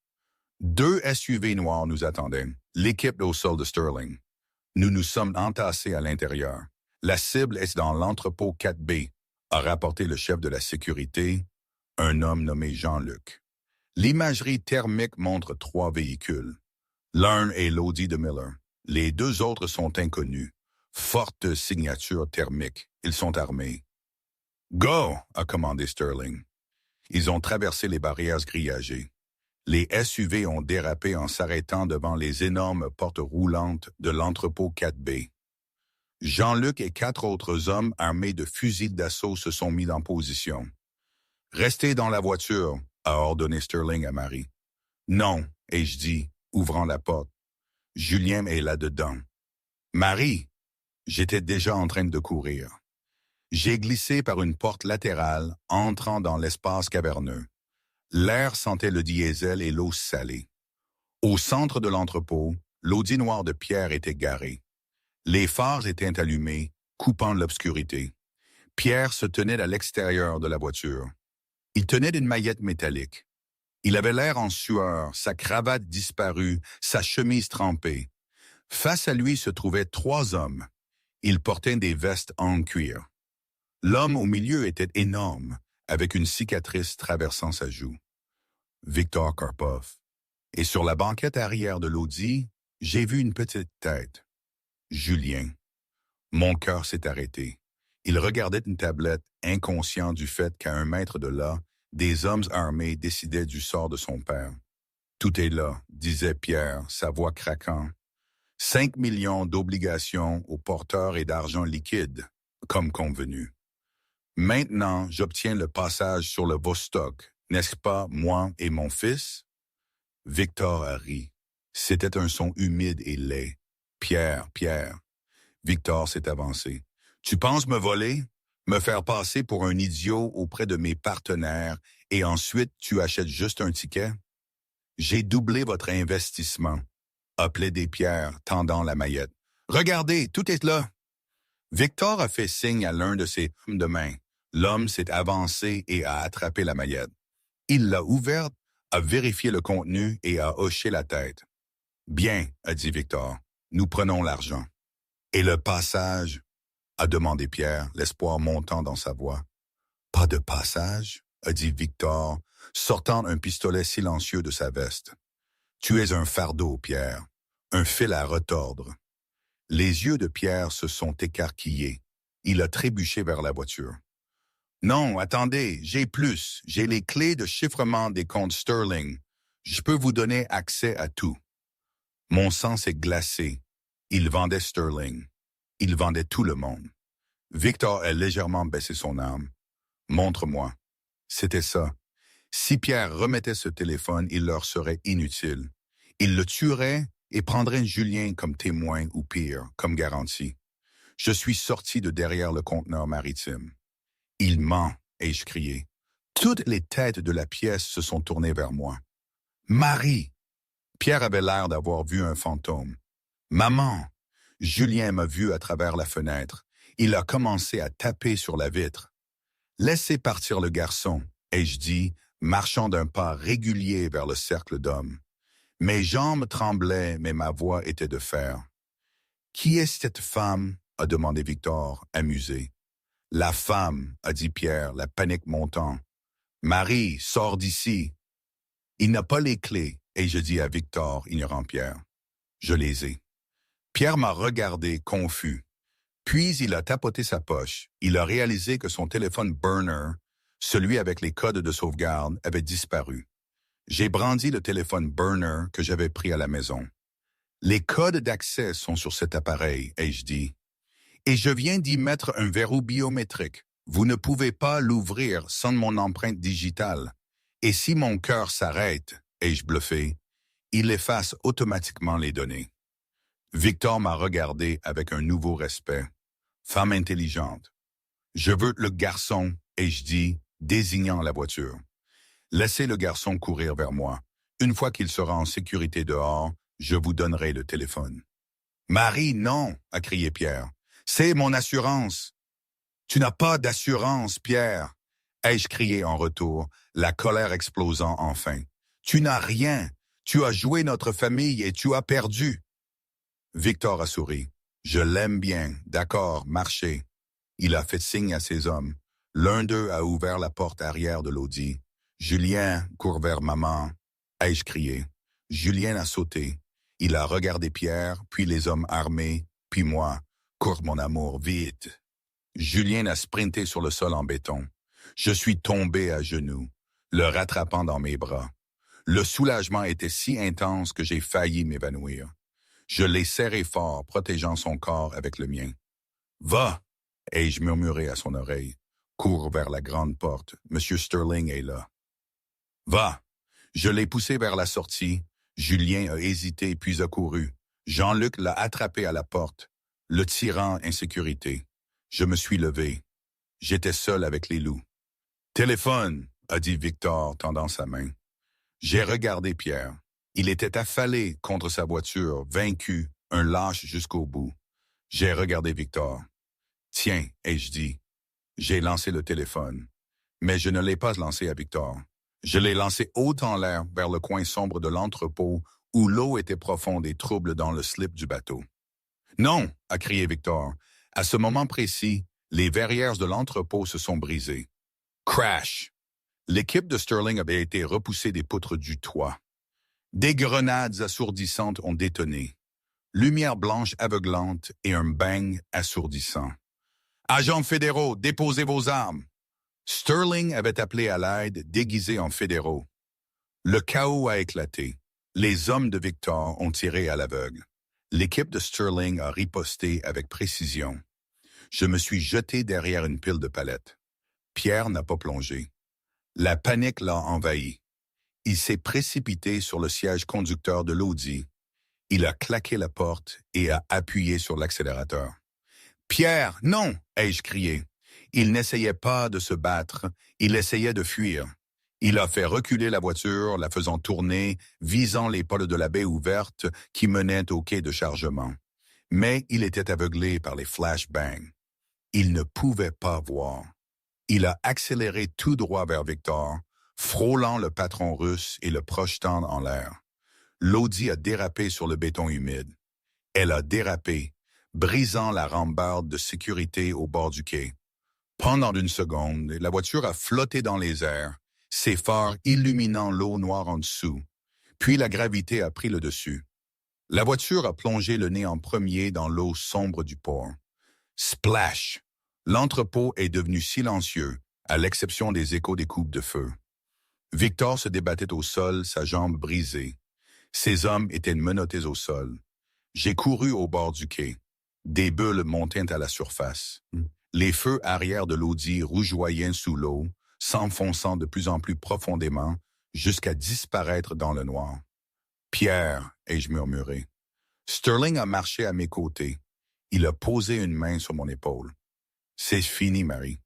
2 SUV noirs nous attendaient, l'équipe au sol de Sterling. Nous nous sommes entassés à l'intérieur. La cible est dans l'entrepôt 4B, a rapporté le chef de la sécurité, un homme nommé Jean-Luc. L'imagerie thermique montre 3 véhicules. L'un est l'Audi de Miller. Les 2 autres sont inconnus. Forte signature thermique. Ils sont armés. « Go !» a commandé Sterling. Ils ont traversé les barrières grillagées. Les SUV ont dérapé en s'arrêtant devant les énormes portes roulantes de l'entrepôt 4B. Jean-Luc et 4 autres hommes armés de fusils d'assaut se sont mis en position. « Restez dans la voiture », a ordonné Sterling à Marie. « Non », ai-je dit, ouvrant la porte. « Julien est là-dedans. »« Marie !» J'étais déjà en train de courir. J'ai glissé par une porte latérale, entrant dans l'espace caverneux. L'air sentait le diesel et l'eau salée. Au centre de l'entrepôt, l'Audi noir de Pierre était garé. Les phares étaient allumés, coupant l'obscurité. Pierre se tenait à l'extérieur de la voiture. Il tenait une maillette métallique. Il avait l'air en sueur, sa cravate disparue, sa chemise trempée. Face à lui se trouvaient 3 hommes. Ils portaient des vestes en cuir. L'homme au milieu était énorme, avec une cicatrice traversant sa joue. Victor Karpov. Et sur la banquette arrière de l'Audi, j'ai vu une petite tête. Julien. Mon cœur s'est arrêté. Il regardait une tablette, inconscient du fait qu'à 1 mètre de là, des hommes armés décidaient du sort de son père. « Tout est là », disait Pierre, sa voix craquant. 5 millions d'obligations aux porteurs et d'argent liquide, comme convenu. Maintenant, j'obtiens le passage sur le Vostok, n'est-ce pas, moi et mon fils? Victor a ri. C'était un son humide et laid. Pierre. Victor s'est avancé. Tu penses me voler? Me faire passer pour un idiot auprès de mes partenaires et ensuite tu achètes juste un ticket? J'ai doublé votre investissement, a plaidé Pierre, tendant la maillette. Regardez, tout est là. Victor a fait signe à l'un de ses hommes de main. L'homme s'est avancé et a attrapé la maillette. Il l'a ouverte, a vérifié le contenu et a hoché la tête. « Bien, » a dit Victor, « nous prenons l'argent. »« Et le passage ?» a demandé Pierre, l'espoir montant dans sa voix. « Pas de passage ?» a dit Victor, sortant un pistolet silencieux de sa veste. « Tu es un fardeau, Pierre, un fil à retordre. » Les yeux de Pierre se sont écarquillés. Il a trébuché vers la voiture. Non, attendez, j'ai plus. J'ai les clés de chiffrement des comptes Sterling. Je peux vous donner accès à tout. Mon sang s'est glacé. Il vendait Sterling. Il vendait tout le monde. Victor a légèrement baissé son arme. Montre-moi. C'était ça. Si Pierre remettait ce téléphone, il leur serait inutile. Il le tuerait et prendrait Julien comme témoin ou pire, comme garantie. Je suis sorti de derrière le conteneur maritime. Il ment, ai-je crié. Toutes les têtes de la pièce se sont tournées vers moi. Marie! Pierre avait l'air d'avoir vu un fantôme. Maman! Julien m'a vu à travers la fenêtre. Il a commencé à taper sur la vitre. Laissez partir le garçon, ai-je dit, marchant d'un pas régulier vers le cercle d'hommes. Mes jambes tremblaient, mais ma voix était de fer. Qui est cette femme? A demandé Victor, amusé. La femme, a dit Pierre, la panique montant. Marie, sors d'ici. Il n'a pas les clés, et je dis à Victor, ignorant Pierre. Je les ai. Pierre m'a regardé, confus. Puis il a tapoté sa poche. Il a réalisé que son téléphone burner, celui avec les codes de sauvegarde, avait disparu. J'ai brandi le téléphone burner que j'avais pris à la maison. Les codes d'accès sont sur cet appareil, ai-je dit. Et je viens d'y mettre un verrou biométrique. Vous ne pouvez pas l'ouvrir sans mon empreinte digitale. Et si mon cœur s'arrête, ai-je bluffé, il efface automatiquement les données. Victor m'a regardé avec un nouveau respect. Femme intelligente. Je veux le garçon, ai-je dit, désignant la voiture. Laissez le garçon courir vers moi. Une fois qu'il sera en sécurité dehors, je vous donnerai le téléphone. Marie, non, a crié Pierre. C'est mon assurance. Tu n'as pas d'assurance, Pierre, ai-je crié en retour, la colère explosant enfin. Tu n'as rien. Tu as joué notre famille et tu as perdu. Victor a souri. Je l'aime bien, d'accord, marchez. Il a fait signe à ses hommes. L'un d'eux a ouvert la porte arrière de l'Audi. Julien, cours vers maman, ai-je crié. Julien a sauté. Il a regardé Pierre, puis les hommes armés, puis moi. Cours, mon amour, vite. Julien a sprinté sur le sol en béton. Je suis tombé à genoux, le rattrapant dans mes bras. Le soulagement était si intense que j'ai failli m'évanouir. Je l'ai serré fort, protégeant son corps avec le mien. « Va !» ai-je murmuré à son oreille. « Cours vers la grande porte. Monsieur Sterling est là. »« Va !» Je l'ai poussé vers la sortie. Julien a hésité puis a couru. Jean-Luc l'a attrapé à la porte, le tirant en sécurité. Je me suis levé. J'étais seul avec les loups. « Téléphone !» a dit Victor, tendant sa main. J'ai regardé Pierre. Il était affalé contre sa voiture, vaincu, un lâche jusqu'au bout. J'ai regardé Victor. « Tiens, ai-je dit. » J'ai lancé le téléphone. Mais je ne l'ai pas lancé à Victor. Je l'ai lancé haut en l'air vers le coin sombre de l'entrepôt où l'eau était profonde et trouble dans le slip du bateau. « Non !» a crié Victor. À ce moment précis, les verrières de l'entrepôt se sont brisées. Crash! L'équipe de Sterling avait été repoussée des poutres du toit. Des grenades assourdissantes ont détonné. Lumière blanche aveuglante et un bang assourdissant. « Agents fédéraux, déposez vos armes !» Sterling avait appelé à l'aide, déguisé en fédéraux. Le chaos a éclaté. Les hommes de Victor ont tiré à l'aveugle. L'équipe de Sterling a riposté avec précision. Je me suis jeté derrière une pile de palettes. Pierre n'a pas plongé. La panique l'a envahi. Il s'est précipité sur le siège conducteur de l'Audi. Il a claqué la porte et a appuyé sur l'accélérateur. « Pierre, non !» ai-je crié. Il n'essayait pas de se battre, il essayait de fuir. Il a fait reculer la voiture, la faisant tourner, visant les pôles de la baie ouverte qui menaient au quai de chargement. Mais il était aveuglé par les flashbangs. Il ne pouvait pas voir. Il a accéléré tout droit vers Victor, frôlant le patron russe et le projetant en l'air. L'Audi a dérapé sur le béton humide. Elle a dérapé, brisant la rambarde de sécurité au bord du quai. Pendant une seconde, la voiture a flotté dans les airs, ses phares illuminant l'eau noire en dessous. Puis la gravité a pris le dessus. La voiture a plongé le nez en premier dans l'eau sombre du port. Splash! L'entrepôt est devenu silencieux, à l'exception des échos des coupes de feu. Victor se débattait au sol, sa jambe brisée. Ses hommes étaient menottés au sol. J'ai couru au bord du quai. Des bulles montaient à la surface. Les feux arrière de l'Audi rougeoyaient sous l'eau, s'enfonçant de plus en plus profondément, jusqu'à disparaître dans le noir. « Pierre !» ai-je murmuré. Sterling a marché à mes côtés. Il a posé une main sur mon épaule. « C'est fini, Marie. »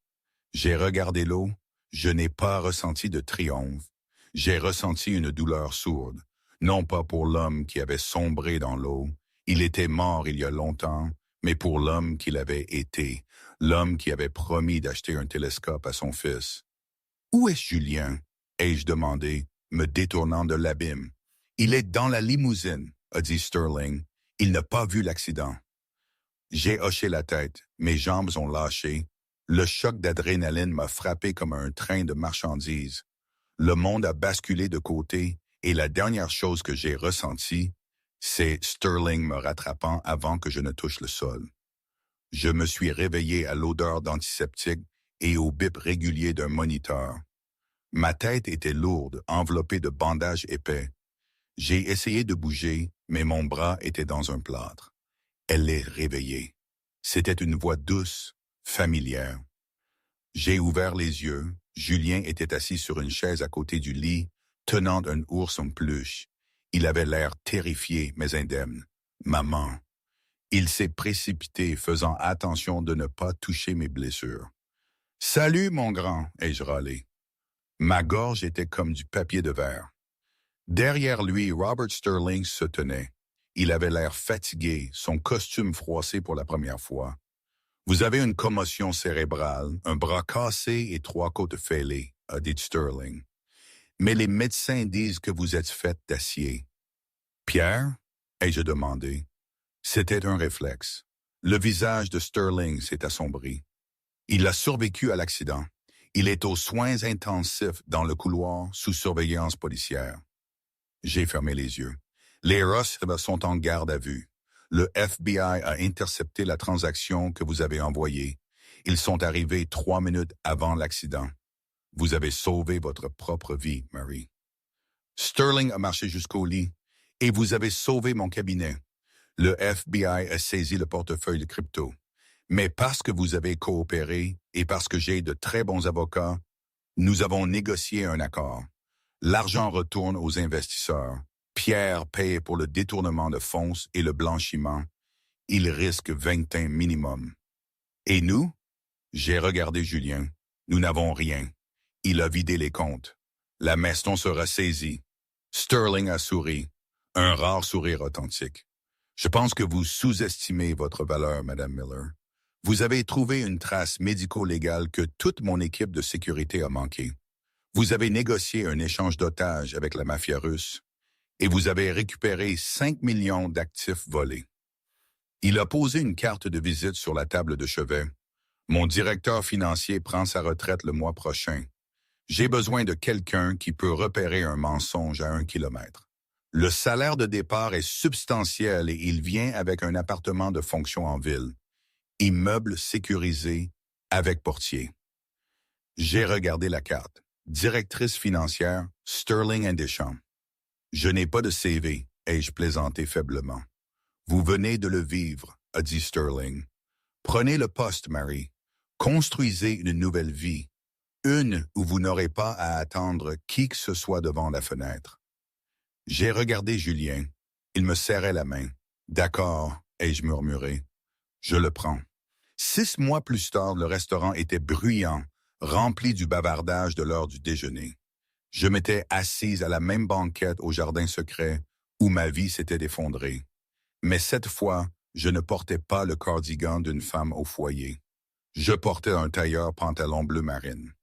J'ai regardé l'eau. Je n'ai pas ressenti de triomphe. J'ai ressenti une douleur sourde. Non pas pour l'homme qui avait sombré dans l'eau. Il était mort il y a longtemps, mais pour l'homme qu'il avait été. L'homme qui avait promis d'acheter un télescope à son fils. « Où est Julien ?» ai-je demandé, me détournant de l'abîme. « Il est dans la limousine », a dit Sterling. « Il n'a pas vu l'accident. » J'ai hoché la tête, mes jambes ont lâché. Le choc d'adrénaline m'a frappé comme un train de marchandises. Le monde a basculé de côté et la dernière chose que j'ai ressentie, c'est Sterling me rattrapant avant que je ne touche le sol. Je me suis réveillé à l'odeur d'antiseptique et au bip régulier d'un moniteur. Ma tête était lourde, enveloppée de bandages épais. J'ai essayé de bouger, mais mon bras était dans un plâtre. Elle est réveillée. C'était une voix douce, familière. J'ai ouvert les yeux. Julien était assis sur une chaise à côté du lit, tenant un ours en peluche. Il avait l'air terrifié, mais indemne. « Maman !» Il s'est précipité, faisant attention de ne pas toucher mes blessures. « Salut, mon grand !» ai-je râlé. Ma gorge était comme du papier de verre. Derrière lui, Robert Sterling se tenait. Il avait l'air fatigué, son costume froissé pour la première fois. « Vous avez une commotion cérébrale, un bras cassé et 3 côtes fêlées, » a dit Sterling. « Mais les médecins disent que vous êtes fait d'acier. »« Pierre ?» ai-je demandé. C'était un réflexe. Le visage de Sterling s'est assombri. Il a survécu à l'accident. Il est aux soins intensifs dans le couloir sous surveillance policière. J'ai fermé les yeux. Les Ross sont en garde à vue. Le FBI a intercepté la transaction que vous avez envoyée. Ils sont arrivés 3 minutes avant l'accident. Vous avez sauvé votre propre vie, Mary. Sterling a marché jusqu'au lit et vous avez sauvé mon cabinet. Le FBI a saisi le portefeuille de crypto. Mais parce que vous avez coopéré et parce que j'ai de très bons avocats, nous avons négocié un accord. L'argent retourne aux investisseurs. Pierre paye pour le détournement de fonds et le blanchiment. Il risque 20 ans minimum. Et nous? J'ai regardé Julien. Nous n'avons rien. Il a vidé les comptes. La maison sera saisie. Sterling a souri. Un rare sourire authentique. Je pense que vous sous-estimez votre valeur, Madame Miller. Vous avez trouvé une trace médico-légale que toute mon équipe de sécurité a manqué. Vous avez négocié un échange d'otages avec la mafia russe et vous avez récupéré 5 millions d'actifs volés. Il a posé une carte de visite sur la table de chevet. Mon directeur financier prend sa retraite le mois prochain. J'ai besoin de quelqu'un qui peut repérer un mensonge à 1 kilomètre. Le salaire de départ est substantiel et il vient avec un appartement de fonction en ville. Immeuble sécurisé avec portier. J'ai regardé la carte. Directrice financière, Sterling & Deschamps. Je n'ai pas de CV, ai-je plaisanté faiblement. Vous venez de le vivre, a dit Sterling. Prenez le poste, Mary. Construisez une nouvelle vie. Une où vous n'aurez pas à attendre qui que ce soit devant la fenêtre. J'ai regardé Julien. Il me serrait la main. D'accord, ai-je murmuré. Je le prends. 6 mois plus tard, le restaurant était bruyant, rempli du bavardage de l'heure du déjeuner. Je m'étais assise à la même banquette au jardin secret où ma vie s'était effondrée. Mais cette fois, je ne portais pas le cardigan d'une femme au foyer. Je portais un tailleur pantalon bleu marine.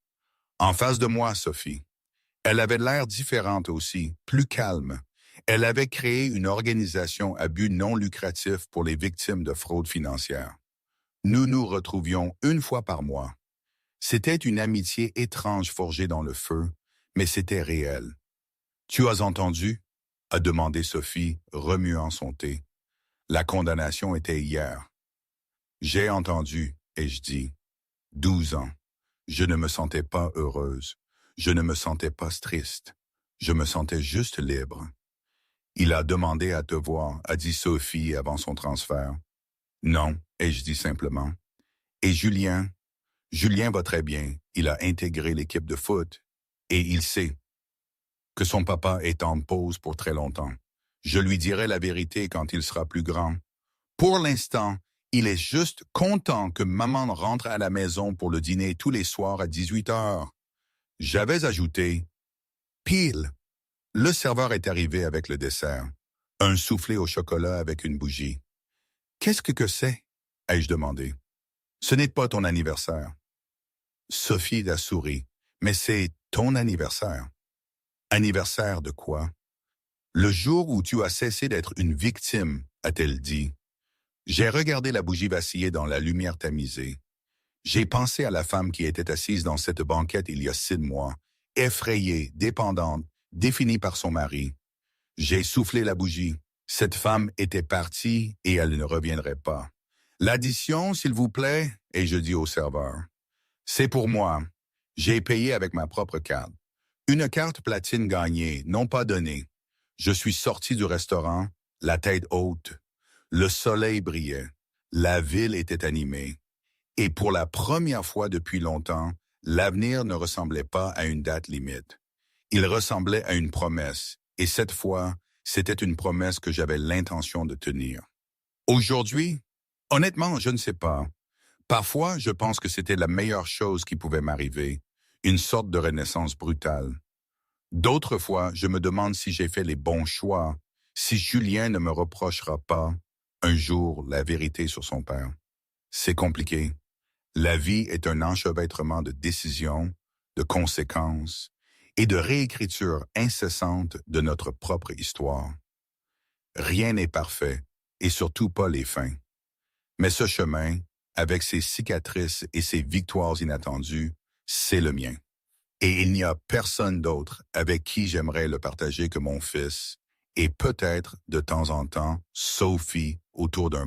En face de moi, Sophie. Elle avait l'air différente aussi, plus calme. Elle avait créé une organisation à but non lucratif pour les victimes de fraude financière. Nous nous retrouvions 1 fois par mois. C'était une amitié étrange forgée dans le feu, mais c'était réel. « Tu as entendu ?» a demandé Sophie, remuant son thé. La condamnation était hier. J'ai entendu, et je dis, 12 ans. Je ne me sentais pas heureuse. Je ne me sentais pas triste. Je me sentais juste libre. Il a demandé à te voir, a dit Sophie avant son transfert. Non, ai-je dit simplement. Et Julien? Julien va très bien. Il a intégré l'équipe de foot. Et il sait que son papa est en pause pour très longtemps. Je lui dirai la vérité quand il sera plus grand. Pour l'instant, il est juste content que maman rentre à la maison pour le dîner tous les soirs à 18 heures. J'avais ajouté, pile. Le serveur est arrivé avec le dessert. Un soufflé au chocolat avec une bougie. Qu'est-ce que c'est? Ai-je demandé. Ce n'est pas ton anniversaire. Sophie a souri. Mais c'est ton anniversaire. Anniversaire de quoi? Le jour où tu as cessé d'être une victime, a-t-elle dit. J'ai regardé la bougie vaciller dans la lumière tamisée. J'ai pensé à la femme qui était assise dans cette banquette il y a 6 mois, effrayée, dépendante, définie par son mari. J'ai soufflé la bougie. Cette femme était partie et elle ne reviendrait pas. L'addition, s'il vous plaît, et je dis au serveur. C'est pour moi. J'ai payé avec ma propre carte. Une carte platine gagnée, non pas donnée. Je suis sorti du restaurant, la tête haute. Le soleil brillait. La ville était animée. Et pour la première fois depuis longtemps, l'avenir ne ressemblait pas à une date limite. Il ressemblait à une promesse. Et cette fois, c'était une promesse que j'avais l'intention de tenir. Aujourd'hui, honnêtement, je ne sais pas. Parfois, je pense que c'était la meilleure chose qui pouvait m'arriver, une sorte de renaissance brutale. D'autres fois, je me demande si j'ai fait les bons choix, si Julien ne me reprochera pas un jour la vérité sur son père. C'est compliqué. La vie est un enchevêtrement de décisions, de conséquences et de réécriture incessante de notre propre histoire. Rien n'est parfait, et surtout pas les fins. Mais ce chemin, avec ses cicatrices et ses victoires inattendues, c'est le mien. Et il n'y a personne d'autre avec qui j'aimerais le partager que mon fils, et peut-être, de temps en temps, Sophie autour d'un